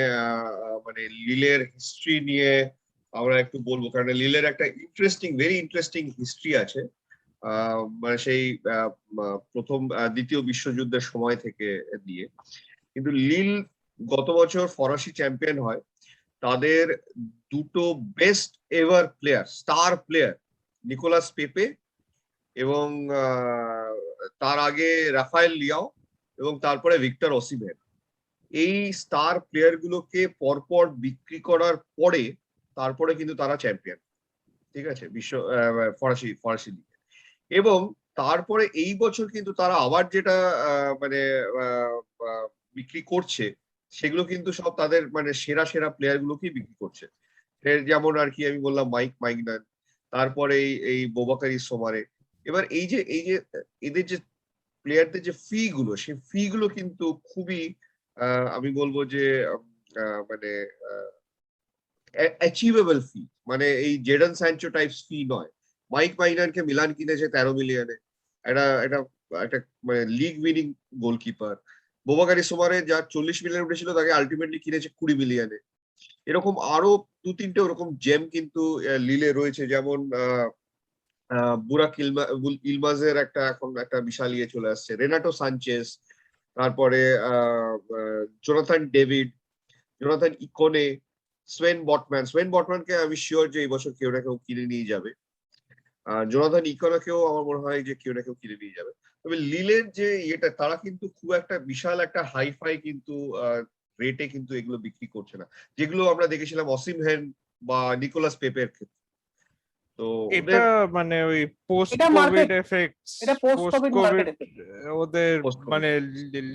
মানে লিলের হিস্ট্রি নিয়ে আমরা একটু বলবো, কারণ লিলের একটা ভেরি ইন্টারেস্টিং হিস্ট্রি আছে। মানে সেই প্রথম দ্বিতীয় বিশ্বযুদ্ধের সময় থেকে দিয়ে। কিন্তু লিল গত বছর ফরাসি চ্যাম্পিয়ন হয়, তাদের দুটো best ever player, star player, Nicolas Pepe এবং তার আগে রাফায়েল লিয়াও এবং তারপরে ভিক্টর ওসিমেন, এই স্টার প্লেয়ার গুলোকে পরপর বিক্রি করার পরে তারপরে কিন্তু তারা চ্যাম্পিয়ন, ঠিক আছে, ফরাসি লিগে। এবং তারপরে এই বছর কিন্তু তারা আবার যেটা মানে বিক্রি করছে সেগুলো কিন্তু সব তাদের মানে সেরা সেরা প্লেয়ার গুলোকেই বিক্রি করছে। যেমন আর কি আমি বললাম মাইক মাইগনান, তারপরে এই বোবাকারি সোমারে। এবার এই যে এদের যে প্লেয়ারদের যে ফি গুলো, সেই ফি গুলো কিন্তু খুবই আমি বলবো যে মানে অ্যাচিভেবল ফি, মানে এই জেডন স্যানচো টাইপস ফি নয়। মাইক মাইনানকে মিলান কিনেছে 13 মিলিয়নে, একটা একটা একটা মানে লিগ উইনিং গোলকিপার। বোবাকারি সোমারে যা 40 মিলিয়ন উঠেছিল তাকে আলটিমেটলি কিনেছে 20 মিলিয়নে। এরকম আরো 2-3টে ওরকম জেম কিন্তু লিলে রয়েছে, যেমন বুরাক ইলমাজের এখন একটা বিশাল ইয়ে চলে আসছে, রেনাটো সানচেস, তারপরে জোনাথান ডেভিড, জোনাথান ইকোনে, সোয়েন বটম্যানকে আমি শিওর যে এই বছর কেউ না কেউ কিনে নিয়ে যাবে। জোনাথান ইকোনাকেও আমার মনে হয় যে কেউ না কেউ কিনে নিয়ে যাবে। তবে লিলের যে ইয়েটা, তারা কিন্তু খুব একটা বিশাল একটা হাইফাই কিন্তু রেটে কিন্তু এগুলো বিক্রি করছে না, যেগুলো আমরা দেখেছিলাম অসিমহেন বা নিকোলাস পেপের ক্ষেত্রে। তো এটা মানে ওই পোস্ট এটা কোভিড মার্কেট, এফেক্টস, এটা post post Covid Covid market effect. ওদের Post-COVID। মানে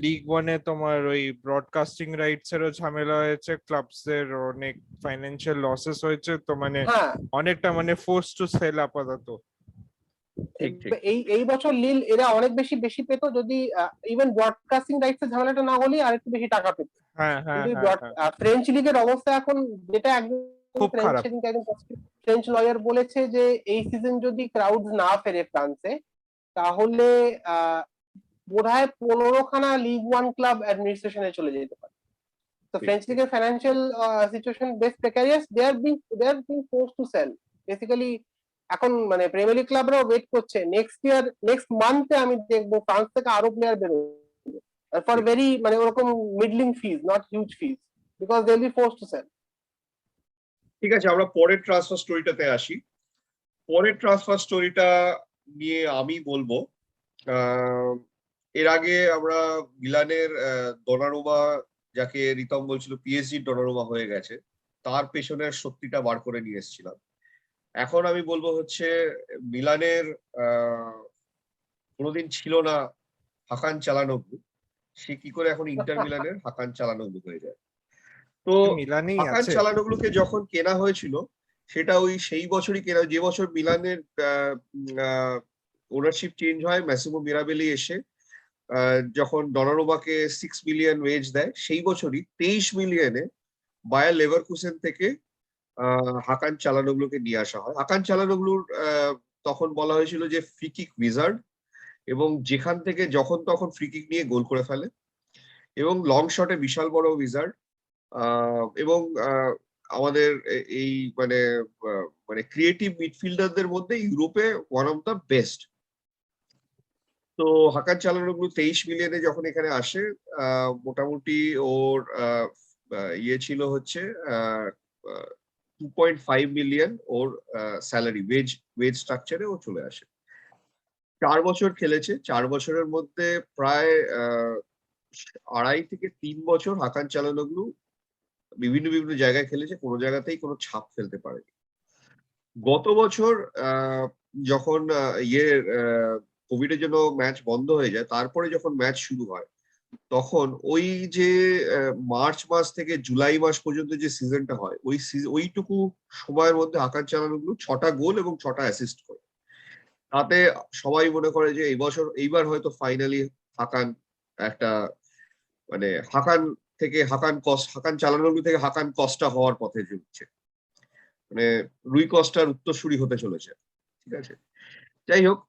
লিগ ওয়ানে তোমার ওই ব্রডকাস্টিং রাইটস এরও ঝামেলা হয়েছে, ক্লাবস এর অনেক ফাইন্যান্সিয়াল লসেস হয়েছে, তো মানে হ্যাঁ, অনেকটা মানে ফোর্স টু সেল আপাতত। ঠিক ঠিক। এই বছর লিল এরা অনেক বেশি পেতো যদি ইভেন ব্রডকাস্টিং রাইটস এর ঝামেলাটা না হলেই আরেকটু বেশি টাকা পেত। হ্যাঁ হ্যাঁ কিন্তু হ্যাঁ হ্যাঁ, ফ্রেঞ্চ লিগের অবস্থা এখন যেটা একদম খুব ফ্রেঞ্চ, খারাপ। সেদিনকে একজন ফ্রেঞ্চ লয়ার বলেছে যে এই সিজন যদি ক্রাউড না ফেরে ফ্রান্সে, তাহলে বোধহয় 15খানা লিগ ওয়ান ক্লাব অ্যাডমিনিস্ট্রেশনে চলে যেতে পারে। তো ফ্রেঞ্চ লিগের ফাইন্যান্সিয়াল সিচুয়েশন বেশ precarious, they are being forced to sell basically. এখন মানে প্রিমিয়ার লিগ ক্লাবরাও ওয়েট করছে নেক্সট মান্থে আমি দেখবো ফ্রান্স থেকে আরো প্লেয়ার বেরোবে ফর ভেরি মানে ওরকম middling fees, not huge fees, because they will be forced to sell. ঠিক আছে, আমরা পরের ট্রান্সফার স্টোরিটাতে আসি। পরের ট্রান্সফার স্টোরিটা নিয়ে আমি বলবো, এর আগে আমরা মিলানের দোনারুমা, যাকে রিতম বলছিল পিএসজি দোনারুমা হয়ে গেছে, তার পেছনের শক্তিটা বার করে নিয়ে এসেছিলাম। এখন আমি বলবো হচ্ছে মিলানের কোনোদিন ছিল না হাকান চালানোগ্লু, সে কি করে এখন ইন্টার মিলানের হাকান চালানোগ্লু হয়ে যায়। তো মিলানেই হাকান আছে। চালানোগ্লুকে যখন কেনা হয়েছিল, সেটা সেই বছরই কেনা, যে বছর মিলানের ওনারশিপ চেঞ্জ হয়, ম্যাসিমো মিরাবেলি এসে যখন ডনারুমাকে 6 মিলিয়ন ওয়েজ দেয়, সেই বছরই 23 মিলিয়নে বায়ার লেভারকুসেন থেকে হাকান চালানোগ্লুকে নিয়ে আসা হয়। হাকান চালানোগ্লুর তখন বলা হয়েছিল যে ফ্রিকিক উইজার্ড, এবং যেখান থেকে যখন তখন ফ্রিকিক নিয়ে গোল করে ফেলে, এবং লং শটে বিশাল বড় উইজার্ড, এবং আমাদের এই মানে মানে ক্রিয়েটিভ মিডফিল্ডারদের মধ্যে ইউরোপে ওয়ান অফ দ্য বেস্ট। তো হাকান চালানোগ্লু 23 মিলিয়নে যখন এখানে আসে, মোটামুটি ওর ইয়ে ছিল হচ্ছে 2.5 মিলিয়ন ওর স্যালারি, ওয়েজ স্ট্রাকচারে ও চলে আসে। 4 বছর খেলেছে, 4 বছরের মধ্যে প্রায় 2.5 থেকে 3 বছর হাকান চালানোগ্লু বিভিন্ন জায়গায় খেলেছে, কোনো জায়গাতেই কোনো ছাপ ফেলতে পারেনি। গত বছর যখন কোভিড এর জন্য ম্যাচ বন্ধ হয়ে যায়, তারপরে যখন ম্যাচ শুরু হয়, তখন ওই যে মার্চ মাস থেকে জুলাই মাস পর্যন্ত যে সিজনটা হয়, ওইটুকু সময়ের মধ্যে হাকান চালানোগ্লু 6টা গোল এবং 6টা অ্যাসিস্ট করে। তাতে সবাই মনে করে যে এইবার হয়তো ফাইনালি হাকান একটা মানে হাকান চালানোগ্লু থেকে হাকান কস্টা হওয়ার পথে ঝুঁকছে, মানে রুই কস্টার উত্তরসূরি হতে চলেছে। ঠিক আছে, যাই হোক,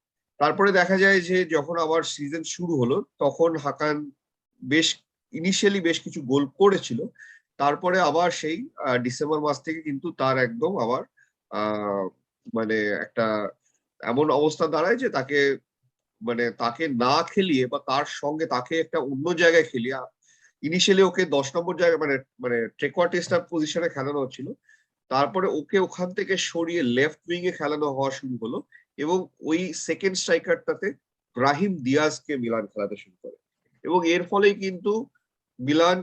তারপরে দেখা যায় যে যখন আবার সিজন শুরু হলো, তখন হাকান ইনিশিয়ালি বেশ কিছু গোল করেছিল, তারপরে আবার সেই ডিসেম্বর মাস থেকে কিন্তু তার একদম আবার মানে একটা এমন অবস্থা দাঁড়ায় যে তাকে না খেলিয়ে বা তার সঙ্গে তাকে একটা অন্য জায়গায় খেলিয়ে, ইনিশিয়ালি ওকে 10 নম্বর জায়গায় মানে ট্রেকওয়ার্টিস্টার পজিশনে খেলানো হচ্ছিল, তারপরে ওকে ওখান থেকে সরিয়ে লেফট উইং এ খেলানো হওয়া শুরু হলো, এবং ওই সেকেন্ড স্ট্রাইকারটাতে ব্রাহিম দিয়াজকে মিলান খেলাতে শুরু করে, এবং এর ফলেই কিন্তু মিলান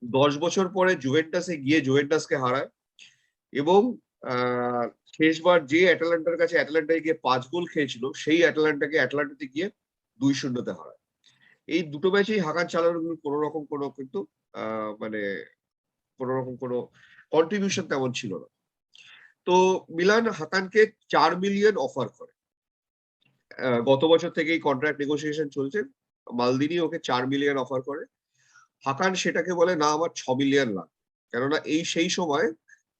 10 বছর পরে জুভেন্টাসে গিয়ে জুভেন্টাসকে হারায়, এবং আহ, শেষবার যে অ্যাটালান্টার কাছে অ্যাটালান্টায় গিয়ে 5 গোল খেয়েছিল, সেই অ্যাটালান্টাকে অ্যাটালান্টাতে গিয়ে 2-0 হারায়। এই দুটো ম্যাচেই হাকান চালানোর কোনো রকম কোনো কিন্তু মানে কোনো রকম কোনো কন্ট্রিবিউশন তেমন ছিল না। তো মিলান হাকানকে 4 মিলিয়ন অফার করে। গত বছর থেকেই কন্ট্রাক্ট নেগোসিয়েশন চলছে। মালদিনি ওকে 4 মিলিয়ন অফার করে। হাকান সেটাকে বলে না, আমার 6 মিলিয়ন লাখ। কেননা এই সেই সময়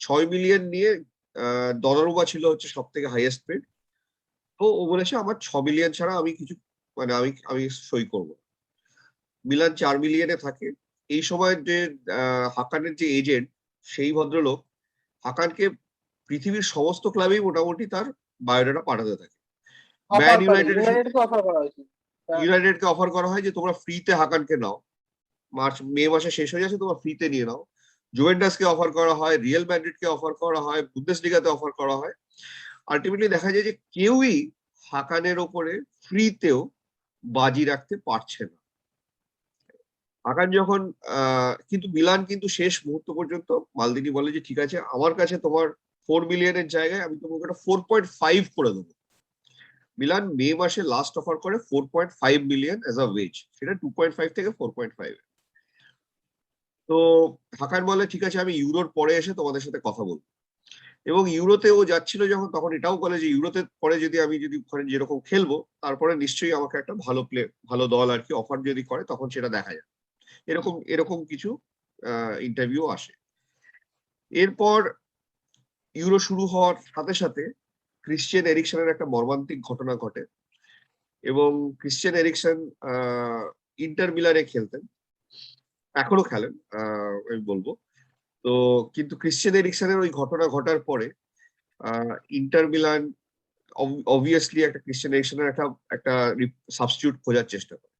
6 মিলিয়ন নিয়ে দনারুমা ছিল হচ্ছে সব থেকে হাইয়েস্ট পেড। তো ও বলেছে আমার 6 মিলিয়ন ছাড়া আমি কিছু মানে আমি আমি সই করবো না। মিলান 4 মিলিয়নে থাকে। এই সময় যে হাকানের যে এজেন্ট, সেই ভদ্রলোক হাকানকে পৃথিবীর সমস্ত ক্লাবেই মোটামুটি তার বায়োডাটা পাঠাতে থাকে। অফার ম্যান করে, ইউনাইটেড ইউনাইটেডকে অফার করা হয়েছে। হ্যাঁ, ইউনাইটেডকে অফার করা হয় যে তোমরা ফ্রিতে হাকানকে নাও, মে মাসে শেষ হয়ে যাচ্ছে, তোমরা ফ্রিতে নিয়ে নাও। জুভেন্টাসকে অফার করা হয়, রিয়াল ম্যাড্রিডকে অফার করা হয়, বুন্দেসলিগাতে অফার করা হয়। আলটিমেটলি দেখা যায় যে কেউই হাকানের ওপরে ফ্রিতেও বাজি রাখতে পারছে না। হাকান যখন কিন্তু মিলান কিন্তু শেষ মুহূর্ত পর্যন্ত মালদিনি বলে যে ঠিক আছে, আমার কাছে তোমার 4 মিলিয়নের জায়গায় আমি তোমাকে একটা 4.5 করে দেবো। মিলান মে মাসে লাস্ট অফার করে 4.5 মিলিয়ন অ্যাজ আ ওয়েজ, সেটা 2.5 থেকে 4.5। তো হাকান বলে ঠিক আছে, আমি ইউরোর পরে এসে তোমাদের সাথে কথা বলবো। এবং ইউরোতে ও যাচ্ছিল যখন, তখন এটাও বলে যে ইউরোতে পরে যদি আমি যদি ওখানে যেরকম খেলবো, তারপরে নিশ্চয়ই আমাকে একটা ভালো দল আর কি অফার যদি করে, তখন সেটা দেখা যায়। এরকম এরকম কিছু ইন্টারভিউ আসে। এরপর ইউরো শুরু হওয়ার সাথে সাথে ক্রিশ্চিয়ান এরিকসনের একটা মর্মান্তিক ঘটনা ঘটে। এবং ক্রিশ্চিয়ান এরিকসন ইন্টার মিলানে খেলতেন, এখনো খেলেন আমি বলবো। তো কিন্তু ক্রিশ্চিয়ান এরিকসনের ওই ঘটনা ঘটার পরে ইন্টার মিলান অবভিয়াসলি একটা ক্রিশ্চিয়ান এরিকসনের একটা একটা সাবস্টিটিউট খোঁজার চেষ্টা করে।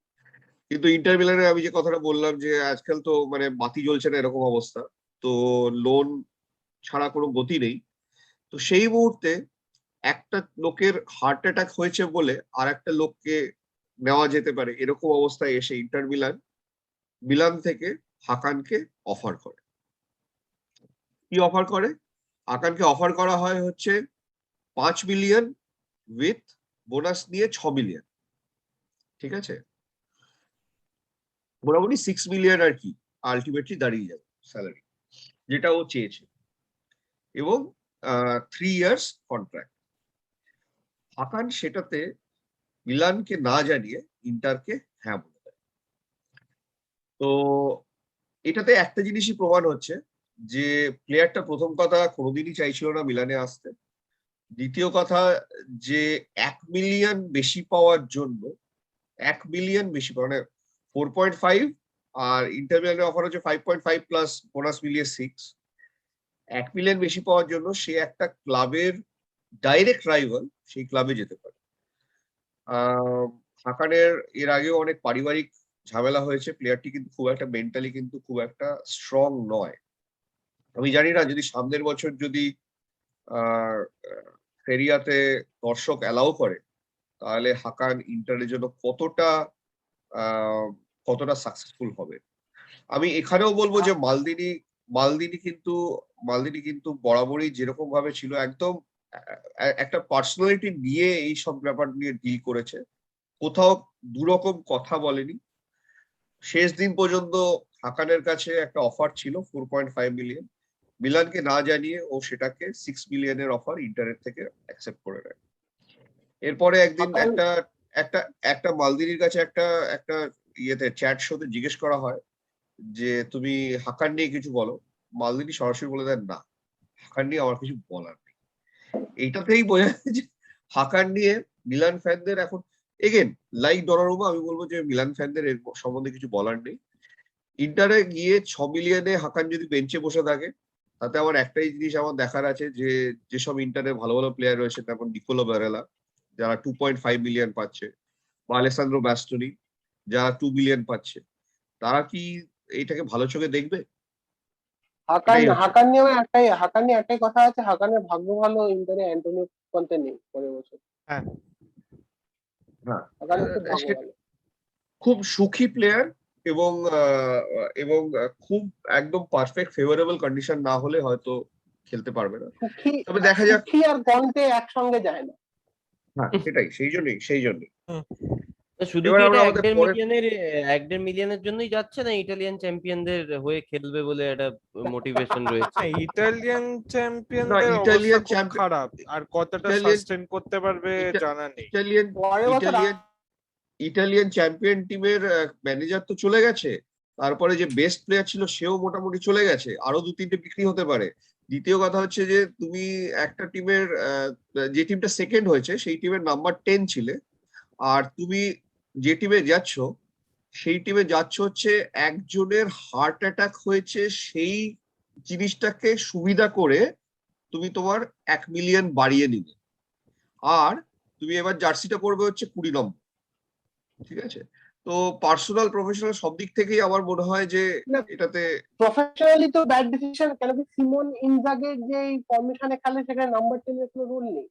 কিন্তু ইন্টার মিলানে আমি যে কথাটা বললাম যে আজকাল তো মানে বাতি জ্বলছে না এরকম অবস্থা, তো লোন ছাড়া কোনো গতি নেই। তো সেই মুহূর্তে একটা লোকের হার্ট অ্যাটাক হয়েছে বলে আর একটা লোককে নেওয়া যেতে পারে, এরকম অবস্থায় এসে ইন্টার মিলান থেকে হাকানকে অফার করে। কি অফার করে? হাকানকে অফার করা হয় হচ্ছে 5 মিলিয়ন উইথ বোনাস নিয়ে 6 মিলিয়ন। ঠিক আছে, মোটামুটি 6 মিলিয়ন আর কি আলটিমেটলি দাঁড়িয়ে যাবে স্যালারি, যেটা ও চেয়েছে। এবং 3 ইয়ার্স কন্ট্রাক্ট। হাকান সেটাতে মিলানকে না জানিয়ে ইন্টারকে হ্যাঁ বলে দেয়। তো এটাতে একটা জিনিসই প্রমাণ হচ্ছে যে প্লেয়ারটা প্রথম কথা কোনোদিনই চাইছিল না মিলানে আসতে। দ্বিতীয় কথা যে 1 মিলিয়ন বেশি পাওয়ার জন্য, 1 মিলিয়ন বেশি পাওয়া মানে 4.5, আর ইন্টার মিলানের অফার হচ্ছে 5.5 প্লাস বোনাস মিলিয়ে 6। 1 মিলিয়ন বেশি পাওয়ার জন্য সে একটা ক্লাবের ডাইরেক্ট রাইভাল সেই ক্লাবে যেতে পারে। হাকানের এর আগেও অনেক পারিবারিক ঝামেলা হয়েছে, প্লেয়ারটি কিন্তু খুব একটা মেন্টালি কিন্তু খুব একটা স্ট্রং নয়। আমি জানি না যদি সামনের বছর যদি সেরিয়াতে দর্শক অ্যালাউ করে, তাহলে হাকান ইন্টারের জন্য কতটা সাকসেসফুল হবে। আমি এখানেও বলবো যে মালদিনি কিন্তু বরাবরই যেরকম ভাবে ছিল, একদম একটা পার্সোনালিটি নিয়ে এই সব ব্যাপার নিয়ে ডিল করেছে, কোথাও দুরকম কথা বলেনি। শেষ দিন পর্যন্ত হাকানের কাছে একটা অফার ছিল 4.5 মিলিয়ন, মিলানকে না জানিয়ে ও সেটাকে 6 মিলিয়নের অফার ইন্টারের থেকে অ্যাকসেপ্ট করে নেয়। এরপরে একদিন হাকান- একটা একটা মালদিনির কাছে একটা একটা ইয়েতে চ্যাট শোতে জিজ্ঞেস করা হয় যে তুমি হাকান নিয়ে কিছু বলো। মালদিনি সরাসরি বলে দেন না, হাকান নিয়ে আমার কিছু বলার নেই। এইটাতেই বোঝা যায় যে হাকান নিয়ে মিলান ফ্যানদের এখন এগেন লাইক ডনারুমা, আমি বলবো যে মিলান ফ্যানদের এর সম্বন্ধে কিছু বলার নেই। ইন্টারে গিয়ে 6 মিলিয়নে হাকান যদি বেঞ্চে বসে থাকে, তাতে আমার একটাই জিনিস আমার দেখার আছে যে যেসব ইন্টারে ভালো ভালো প্লেয়ার রয়েছে, তেমন নিকোলো বারেলা যারা 2.5 মিলিয়ন পাচ্ছে, বা আলেসান্দ্রো ব্যাস্টোনি যারা 2 মিলিয়ন পাচ্ছে, তারা কি এইটাকে ভালো চোখে দেখবে? হাকান এটাই হচ্ছে। হাকান নিয়ে একটাই কথা আছে, হাকানের ভাগ্য ভালো, ইন্টারে অ্যান্টোনিও কন্তে নেই পরের বছর। হ্যাঁ, হ্যাঁ, হাকানের খুব ভাগ্য ভালো। খুব সুখী প্লেয়ার। এবং খুব একদম পারফেক্ট ফেভারেবল কন্ডিশন না হলে হয়তো খেলতে পারবে না। সুখী তবে দেখা যাক। সুখী আর কন্টে একসঙ্গে যায় না। হ্যাঁ, সেটাই, সেই জন্যই শুধু এবার কি আমরা এটা আমাদের পরের 1.5 মিলিয়নের জন্যই যাচ্ছে, না ইটালিয়ান চ্যাম্পিয়নদের হয়ে খেলবে বলে একটা মোটিভেশন রয়েছে? হ্যাঁ, ইটালিয়ান না, চ্যাম্পিয়নদের অবস্থা ইটালিয়ান খুব চ্যাম্পিয়ন, খারাপ, আর কতটা ইটালিয়ান সাস্টেন করতে পারবে ইটা- জানা নেই। ইটালিয়ান পরের বছর ইটালিয়ান ইটালিয়ান চ্যাম্পিয়ন টিমের ম্যানেজার তো চলে গেছে, তারপরে যে বেস্ট প্লেয়ার ছিল সেও মোটামুটি চলে গেছে, আরো 2-3টে বিক্রি হতে পারে। দ্বিতীয় কথা হচ্ছে যে তুমি একটা টিমের যে টিমটা সেকেন্ড হয়েছে সেই টিমের নাম্বার 10 ছিলে, আর তুমি যে টিমে যাচ্ছ সেই টিমে যাচ্ছ হচ্ছে একজনের হার্ট অ্যাটাক হয়েছে, সেই জিনিসটাকে সুবিধা করে তুমি তোমার 1 মিলিয়ন বাড়িয়ে নিলে, আর তুমি এবার জার্সিটা পরবে হচ্ছে 20 নম্বর। ঠিক আছে, তো পার্সোনাল প্রফেশনাল সব দিক থেকেই আমার মনে হয় যে না, এটাতে প্রফেশনালি তো ব্যাড ডিসিশন, কেন কি সিমন ইনজাগের যে ফরমেশনে খেলে সেখানে নাম্বার 10 এর কোনো রোল নেই।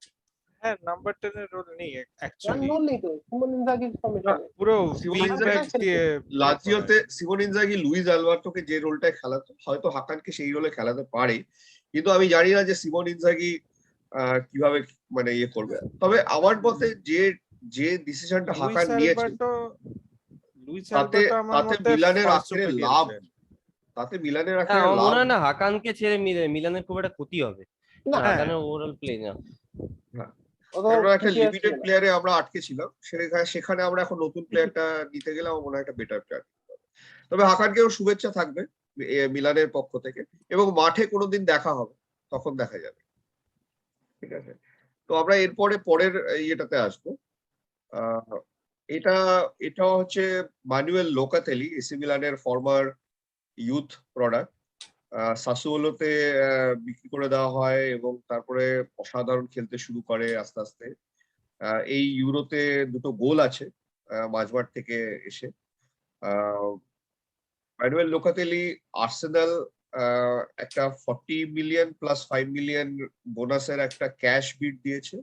হ্যাঁ, নাম্বার 10 এর রোল নেই অ্যাকচুয়ালি, রোল নেই তো সিমন ইনজাগির ফরমেশনে। পুরো সিমন উইং ব্যাক ইনজাগি দিয়ে লাজিওতে সিমন ইনজাগি লুইস আলবার্টোকে যে রোলটায় খেলাতো, হয়তো হাকানকে সেই রোলে খেলাতে পারে, কিন্তু আমি জানি না যে সিমন ইনজাগি কিভাবে মানে ইয়ে করবে। তবে আমার মতে যে যে ডিসিশনটা হাকান নিয়েছে লুইস তাতে অ্যালবার্টো আমার তাতে মতে মিলানের ফার্স্ট আখেরে ওপিনিয়ন লাভ, প্লেয়ার। তাতে মিলানের হ্যাঁ, আখেরে আমার লাভ। মনে হয় না হাকানকে ছেড়ে মিলানের খুব একটা ক্ষতি হবে, না, হ্যাঁ। হাকানের ওভারঅল প্লে না। হ্যাঁ, ও তো আমরা একটা ঠিকই লিমিটেড আছে। প্লেয়ারে আমরা আটকে ছিলাম, সেখানে আমরা এখন নতুন প্লেয়ারটা নিতে গেলে আমার মনে হয় একটা বেটার প্লেয়ার। তবে হাকানকেও শুভেচ্ছা থাকবে মিলানের পক্ষ থেকে, এবং মাঠে কোনোদিন দেখা হবে, তখন দেখা যাবে। ঠিক আছে, তো আমরা এরপরে পরের ইয়েটাতে আসবো। আহ এটা এটা হচ্ছে মানুয়েল লোকাতেলি, এসি মিলানের ফরমার ইউথ প্রোডাক্ট, সাসুওলোতে বিক্রি করে দেওয়া হয় এবং তারপরে অসাধারণ খেলতে শুরু করে আস্তে আস্তে। এই ইউরোতে 2টো গোল আছে মাঝমাঠ থেকে এসে। মানুয়েল লোকাতেলি আর্সেনাল একটা 40 মিলিয়ন প্লাস 5 মিলিয়ন বোনাসের একটা ক্যাশ বিড দিয়েছে,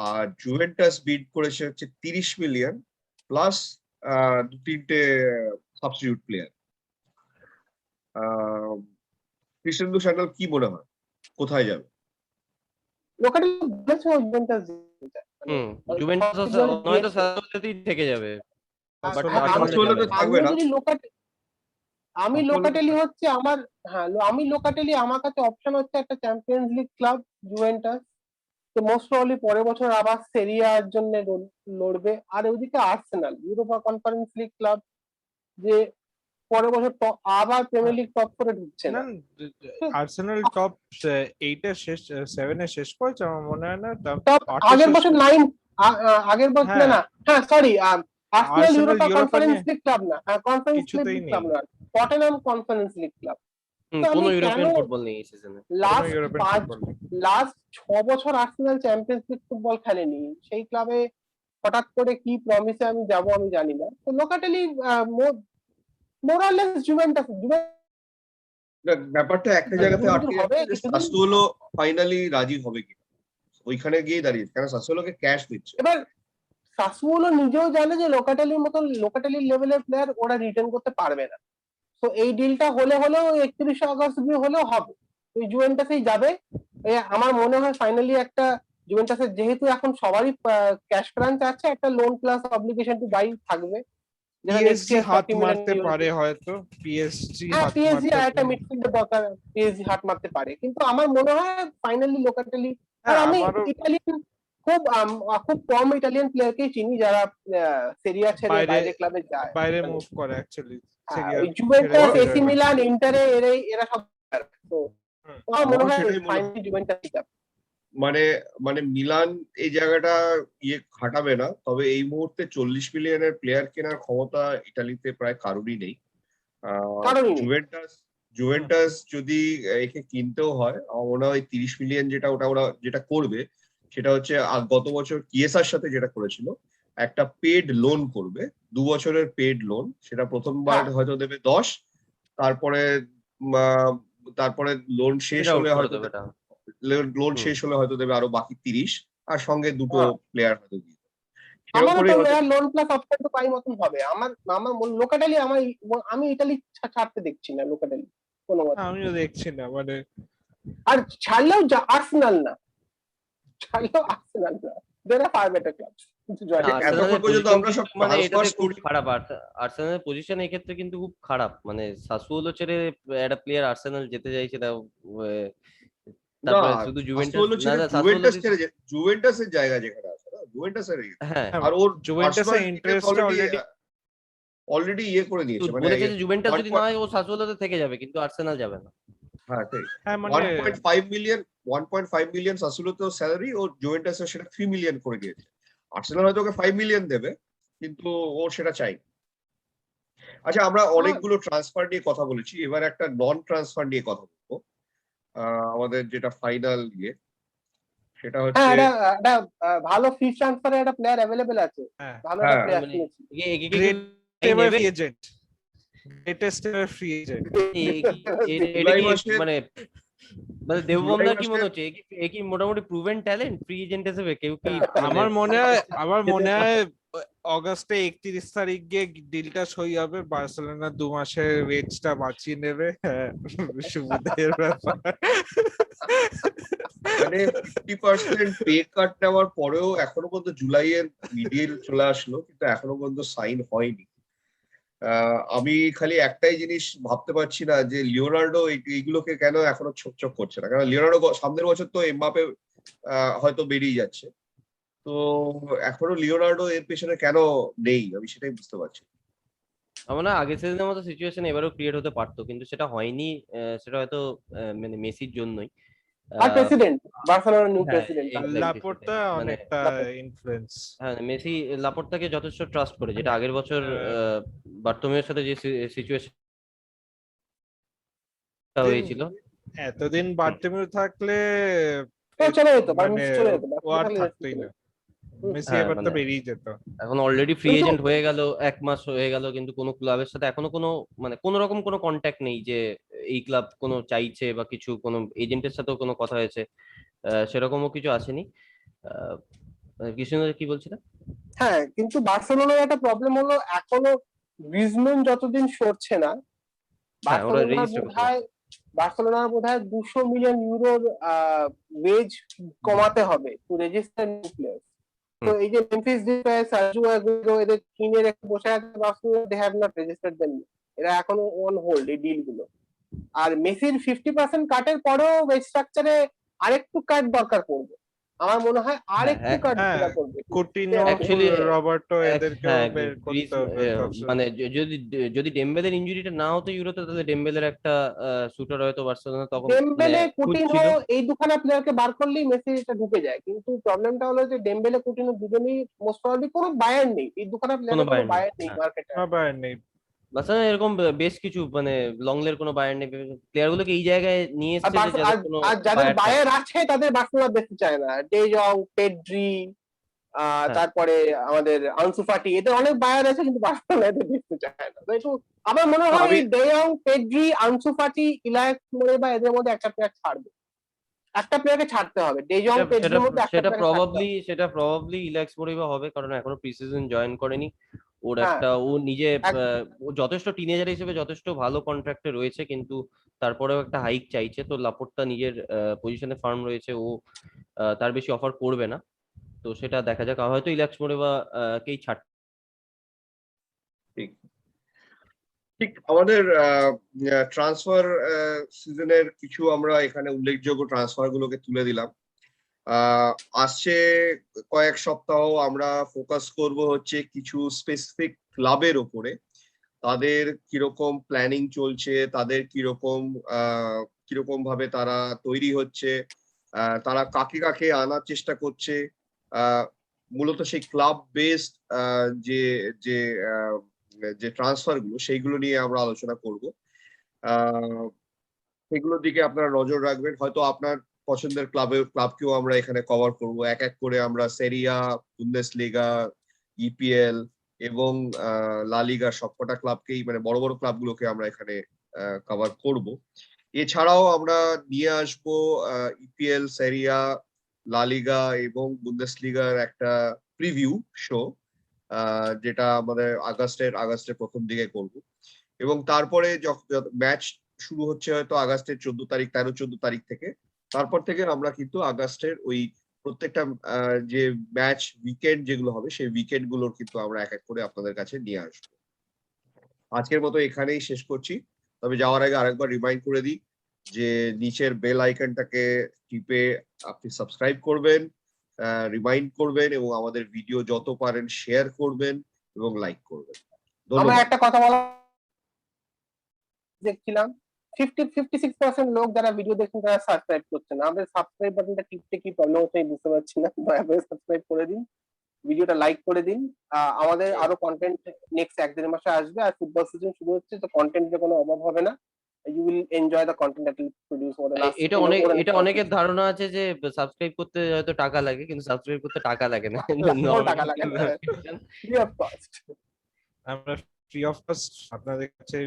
আর জুভেন্টাস বিড করেছে হচ্ছে 30 মিলিয়ন প্লাস 2-3টে সাবস্টিটিউট প্লেয়ার। কৃষ্ণেন্দু স্যান্ডাল, কি মনে হয় কোথায় যাবে? লোকালি বলেছে জুভেন্টাস জিতে। জুভেন্টাস নয়তো সাসুওলোতেই থেকে যাবে, বাট আসলে আর্সেনালে সাসুওলোতে যাবে না। থাকবে না। আমি লোকাটেলি হচ্ছে আমার, হ্যাঁ আমি লোকাটেলি আমার কাছে অপশন হচ্ছে একটা চ্যাম্পিয়ন্স লিগ ক্লাব জুভেন্টাস, তো মোস্ট প্রবাবলি পরের বছর আবার সেরিয়ার জন্য লড়বে। আর ওইদিকে Arsenal Europa conference league club, যে পরের বছর আবার প্রিমিয়ার লিগ টপ করে ঢুকছে না, না। আর্সেনাল টপ 8 এ শেষ 7 এ শেষ করেছে আমার মনে হয় না, টপ আগের বছর 9, আগের বছর হ্যাঁ। না, হ্যাঁ sorry, Arsenal Arsenal Europa Europa conference নিয়ে লিগ ক্লাব না, কনফারেন্স কিছুতেই লিগ নেই। ক্লাব না, টটেনহাম কনফারেন্স লিগ ক্লাব। কোনো ইউরোপিয়ান ফুটবল নেই এই সিজনে। লাস্ট ইউরোপিয়ান ফুটবল নেই। 6 বছর আর্সেনাল চ্যাম্পিয়ন্স লিগ ফুটবল খেলেনি, সেই ক্লাবে হঠাৎ করে কি প্রমিসে আমি যাব আমি জানি না। তো লোকালি মোরালেস জুভেন্টাস ব্যাপারটা একটা জায়গাতে দূর আটকে হবে যাচ্ছে যে কিছুদিন। সাসুওলো ফাইনালি রাজি হবে কিনা, ওইখানে গিয়ে দাঁড়িয়ে, কারণ সাসুওলোকে ক্যাশ দিচ্ছে। এবার সাসুওলো নিজেও জানে যে লোকাটালির মতন লোকাটালির লেভেলের প্লেয়ার ওরা রিটার্ন করতে পারবে না, তো এই ডিলটা হলেও 31 আগস্ট দিয়ে হলেও হবে, ওই জুভেন্টাসেই যাবে। আমার মনে হয় ফাইনালি একটা জুভেন্টাসের, যেহেতু এখন সবারই ক্যাশ ক্রাঞ্চ আছে, একটা loan plus obligation to buy থাকবে, যেটা নেক্সট পিএসজি ইয়ার হাত 40 মিলিয়ন মারতে পারে হয়তো, পিএসজি হ্যাঁ হাত পিএসজি মারতে একটা মিডফিল্ডের দরকার, পিএসজি হাত মারতে পারে, কিন্তু আমার মনে হয় ফাইনালি লোকালি। আর হ্যাঁ, আমি আমারও ইটালিয়ান খুব কম ইটালিয়ান প্লেয়ারকেই চিনি যারা সেরিয়া ছেড়ে বাইরে বাইরে ক্লাবে যায়। বাইরে মুভ করে অ্যাকচুয়ালি, সিরিয়া ওই জুভেন্টাস, ছেড়ে এসি যায়। মিলান, ইন্টারে এরা সব, তো আমার মনে আমারও হয় সেটাই মনে হয়। ফাইনালি জুভেন্টাসই যাবে। মানে মানে মিলান এই জায়গাটা ইয়ে খাটাবে না, তবে এই মুহূর্তে 40 মিলিয়নের প্লেয়ার কেনার ক্ষমতা ইটালিতে প্রায় কারোরই নেই। কারণই নেই। জুভেন্টাস যদি একে কিনতেও হয়, আমার মনে হয় 30 মিলিয়ন যেটা ওরা যেটা করবে সেটা হচ্ছে গত বছর কিয়েসার সাথে যেটা করেছিল, একটা পেড লোন করবে, 2 বছরের পেড লোন, সেটা প্রথমবার হ্যাঁ। হয়তো দেবে 10, তারপরে তারপরে লোন শেষ এটা আউট হলে করে হয়তো দেবে এটা। লোন হুম। শেষ হলে হয়তো দেবে আরো বাকি 30, আর সঙ্গে 2টো হ্যাঁ। প্লেয়ার হয়তো দিয়ে দেবে। আমারও সেরকমই তো হয়তো লোন প্লাস অপশন তো পাই মতন হবে। আমার লোকাটালি আমি ইটালি ছাড়তে দেখছি না লোকাটালি কোনো মতে। আমিও দেখছি না, মানে আর ছাড়লেও আর্সেনাল না, ছাড়লেও আর্সেনাল না, দের আর ফার বেটার ক্লাব। এতক্ষণ পর্যন্ত আমরা সব মানে এটাতে ট্রান্সফার্স খুব করি। খারাপ, আর্সেনালের পজিশন এই ক্ষেত্রে কিন্তু খুব খারাপ, মানে সাসুওলো ছেড়ে একটা প্লেয়ার আর্সেনাল যেতে চাইছে, তাও না, তারপরে শুধু জুভেন্টাস, সাসুওলো না ছেড়ে না সাসুওলো জুভেন্টাস ছেড়ে জুভেন্টাসের জায়গা যেখানে আছে না, জুভেন্টাসের হ্যাঁ আর ওর জুভেন্টাসের পার্সোনাল ইন্টারেস্ট অলরেডি অলরেডি ইয়ে করে নিয়েছে, মানে বলেছে যে জুভেন্টাস যদি না 1 হয় ও সাসুওলোতে থেকে যাবে, কিন্তু আর্সেনাল যাবে না। হ্যাঁ ঠিক, হ্যাঁ মানে 1.5 মিলিয়ন সাসুলোতেও স্যালারি, ও জুভেন্টাসে সেটা 3 মিলিয়ন করে দিয়েছে। আর্সেনাল হয়তো ওকে 5 মিলিয়ন দেবে, কিন্তু ও সেটা চাই। আচ্ছা, আমরা অনেকগুলো ট্রান্সফার নিয়ে কথা বলেছি, এবার একটা নন ট্রান্সফার নিয়ে কথা বলবো। আমাদের যেটা ফাইনাল ইয়ে, সেটা হ্যাঁ, হচ্ছে একটা ভালো ফি ট্রান্সফারে একটা প্লেয়ার অ্যাভেলেবেল আছে, হ্যাঁ ভালো একটা হ্যাঁ, প্লেয়ার মানে শুনেছি। Great ever free agent, greatest ever free agent. July মাসে মানে মানে দেববর্মা জুলাই কি মাসে মনে হচ্ছে এ কি মোটামুটি প্রুভেন ট্যালেন্ট ফ্রি এজেন্ট হিসেবে? কেউ কি আমার মনে হয় অগস্টে 31 তারিখ গিয়ে ডিলটা সই হবে, বার্সেলোনা 2 মাসের ওয়েজটা বাঁচিয়ে নেবে। হ্যাঁ, সুবিধের ব্যাপার। মানে 50% পে কাট নেওয়ার পরেও এখনো পর্যন্ত জুলাইয়ের মিডিল চলে আসলো, কিন্তু এখনো পর্যন্ত সাইন হয়নি। আমি খালি একটাই জিনিস ভাবতে পারছি না, যে লিওনার্ডো এইগুলোকে কেন এখনো ছোকচক করছে না, কারণ লিওনার্ডো সামনের বছর তো এমবাপে হয়তো বেরিয়ে যাচ্ছে, তো এখনো লিওনার্ডো এর পেছনে কেন নেই, আমি সেটাই বুঝতে পারছি না। আমার না আগের সিজনের মতো সিচুয়েশন এবারও ক্রিয়েট হতে পারতো, কিন্তু সেটা হয়নি। সেটা হয়তো মানে মেসির জন্যই। আর আহ, প্রেসিডেন্ট, বার্সেলোনার নিউ হ্যাঁ, প্রেসিডেন্ট। exactly লাপোর্তা সেটাই। মানে অনেকটা ইনফ্লুয়েন্স। হ্যাঁ, মেসি লাপোর্তাকে যথেষ্ট ট্রাস্ট করে, যেটা আগের বছর বার্তোমেউর সাথে যে সিচুয়েশন হয়েছিল। এতদিন বার্থেমিউ থাকলে তো চলে যেত, মানে মেসি চলে যেত, ও আর বার্সেলোনা থাকতোই না, মেসি হ্যাঁ, এবার তো মানে বেরিয়ে যেত। এখন অলরেডি ফ্রি কিন্তু এজেন্ট হয়ে গেল, 1 মাস হয়ে গেল, কিন্তু কোনো ক্লাবের সাথে এখনো কোনো মানে কোনো রকম কোনো কন্ট্যাক্ট নেই যে এই ক্লাব কোনো চাইছে বা কিছু, কোনো এজেন্টের সাথেও কোনো কথা হয়েছে সেরকমও কিছু আসেনি। কিছু কি বলছিলেন? হ্যাঁ, কিন্তু বার্সেলোনার একটা প্রবলেম হলো এখনো গ্রিজমান যতদিন সরছে না, হ্যাঁ, ওরা বার্সেলোনার রেজিস্টার করতে পারছে। বার্সেলোনার বোধহয় 200 মিলিয়ন ইউরোর ওয়েজ কমাতে হবে টু রেজিস্টার নিউ প্লেয়ার। তো এই যে মেমফিস ডিপাই, সার্জিও আগুয়েরো, এদের কিনে রেখে বসে আছে Barcelona, they have not registered them, এরা এখনো অন হোল্ড এই ডিল গুলো। আর মেসির 50% কাটের পরেও ওয়েজ স্ট্রাকচারে আরেকটু কাট দরকার পড়বে, আমার মনে হয় আরেকটু হ্যাঁ, কাট হ্যাঁ, দরকার পড়বে। কুটিনো, Actually, রবার্টো এদেরকেও হ্যাঁ, বের করতে হবে। মানে যদি যদি ডেম্বেলের ইনজুরিটা না হতো ইউরোতে, তাহলে ডেম্বেলের একটা শুটার হয়তো বার্সেলোনা তখন মানে ডেম্বেলে, কুটিনহো, খুঁজছিল। এই দুখানা প্লেয়ারকে বার করলেই মেসি এটা ঢুকে যায়, কিন্তু প্রবলেমটা হলো যে ডেম্বেলে, কুটিনহো দুজনেই মোস্ট প্রবাবলি কোনো বায়ার নেই, এই দুখানা কোনো প্লেয়ারের কোনো বায়ার নেই। বায়ার নেই হ্যাঁ, মার্কেটে। আবার নেই। বার্সেলোনা এরকম বেশ কিছু মানে লংলের কোনো বায়ার নেই, প্লেয়ার গুলোকে এই জায়গায় নিয়ে আর এসেছে যে যাদের কোনো আর যাদের বায়ার থাকে। বায়ার আছে তাদের বার্সেলোনা দেখতে চায় না, ডে জং, পেড্রি, হ্যাঁ, তারপরে আমাদের আনসু ফাটি, এদের অনেক বায়ার আছে, কিন্তু বার্সেলোনা এদের দেখতে চায় না। তো একটু আমার মনে হয় আমি ডে জং, পেড্রি, আনসু ফাটি, ইলায়াস মোরেবা, এদের মধ্যে একটা প্লেয়ার ছাড়বে, একটা প্লেয়ারকে ছাড়তে হবে, ডে জং, সেটা পেড্রির মধ্যে একটা সেটা প্লেয়ারকে ছাড়তে হবে। সেটা প্রবাবলি ইলাক্স মোরিবা হবে, কারণ এখনো প্রিসিজন জয়েন করেনি। ওর হ্যাঁ, একটা ও নিজে ও যথেষ্ট টিনেজার হিসেবে যথেষ্ট ভালো কন্ট্রাক্টে রয়েছে, কিন্তু তারপরেও একটা হাইক চাইছে। তো লাপোর্তা নিজের পজিশনে ফার্ম রয়েছে, ও তার বেশি অফার করবে না। তো সেটা দেখা যাক, হয়তো ইলাক্স মোরিবা কেই ছাড়। ঠিক ঠিক আমাদের ট্রান্সফার সিজনের কিছু আমরা এখানে উল্লেখযোগ্য ট্রান্সফার গুলোকে তুলে দিলাম। আসছে কয়েক সপ্তাহ আমরা ফোকাস করব হচ্ছে কিছু স্পেসিফিক ক্লাবের ওপরে, তাদের কিরকম প্ল্যানিং চলছে, তাদের কিরকম ভাবে তারা তৈরি হচ্ছে, তারা কাকে কাকে আনার চেষ্টা করছে, মূলত সেই ক্লাব বেসড যে যে যে ট্রান্সফার গুলো সেইগুলো নিয়ে আমরা আলোচনা করব। সেগুলোর দিকে আপনারা নজর রাখবেন, হয়তো আপনার পছন্দের ক্লাবকেও আমরা এখানে কভার করব, এক এক করে আমরা সেরিয়া, বুন্দেসলিগা, ইপিএল এবং লা লিগার সবকটা ক্লাবকেই, মানে বড় বড় ক্লাবগুলোকে আমরা এখানে কভার করব। এছাড়াও আমরা নিয়ে আসবো ইপিএল, সেরিয়া, লা লিগা এবং বুন্দেসলিগার একটা প্রিভিউ শো, যেটা আমাদের আগস্টের প্রথম দিকে করব। এবং তারপরে ম্যাচ শুরু হচ্ছে হয়তো আগস্টের 14 তারিখ, 13-14 তারিখ থেকে, তারপর থেকে আমরা কিন্তু আগস্টের ওই প্রত্যেকটা যে ম্যাচ উইকেন্ড যেগুলো হবে সেই উইকেন্ড গুলোর কিন্তু আমরা এক এক করে আপনাদের কাছে নিয়ে আসবো। আজকের মতো এখানেই শেষ করছি, তবে যাওয়ার আগে আরেকবার রিমাইন্ড করে দিই যে নিচের বেল আইকনটাকে টিপে আপনি সাবস্ক্রাইব করবেন, রিমাইন্ড করবেন এবং আমাদের ভিডিও যত পারেন শেয়ার করবেন এবং লাইক করবেন। আমার ধন্যবাদ। একটা কথা বলা, দেখছিলাম 56% লোক যারা ভিডিও দেখছেন তারা সাবস্ক্রাইব করছে না। আমাদের সাবস্ক্রাইব বাটনটা টিপতে কি প্রবলেম হচ্ছে আমি বুঝতে পারছি না। দয়া করে সাবস্ক্রাইব করে দিন, ভিডিওটা লাইক করে দিন। আমাদের আরো কন্টেন্ট নেক্সট 1-1.5 মাসে আসবে, আর ফুটবল সিজন শুরু হচ্ছে, তো কন্টেন্টের কোনো অভাব হবে না। You will enjoy the content that will produce for the last এটা অনেকের ধারণা আছে যে সাবস্ক্রাইব করতে হয়তো টাকা লাগে, কিন্তু সাবস্ক্রাইব করতে টাকা লাগে না। টাকা লাগে না, ফ্রি অফ কস্ট। আমরা ফ্রি অফ কস্ট আপনাদের কাছে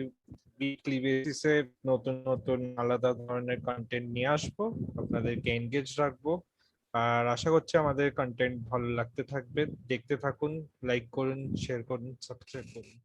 উইকলি বেসিসে নতুন নতুন আলাদা ধরনের কন্টেন্ট নিয়ে আসবো, আপনাদেরকে এনগেজ রাখবো। আর আশা করছি আমাদের কন্টেন্ট ভালো লাগতে থাকবে। দেখতে থাকুন, লাইক করুন, শেয়ার করুন, সাবস্ক্রাইব করুন।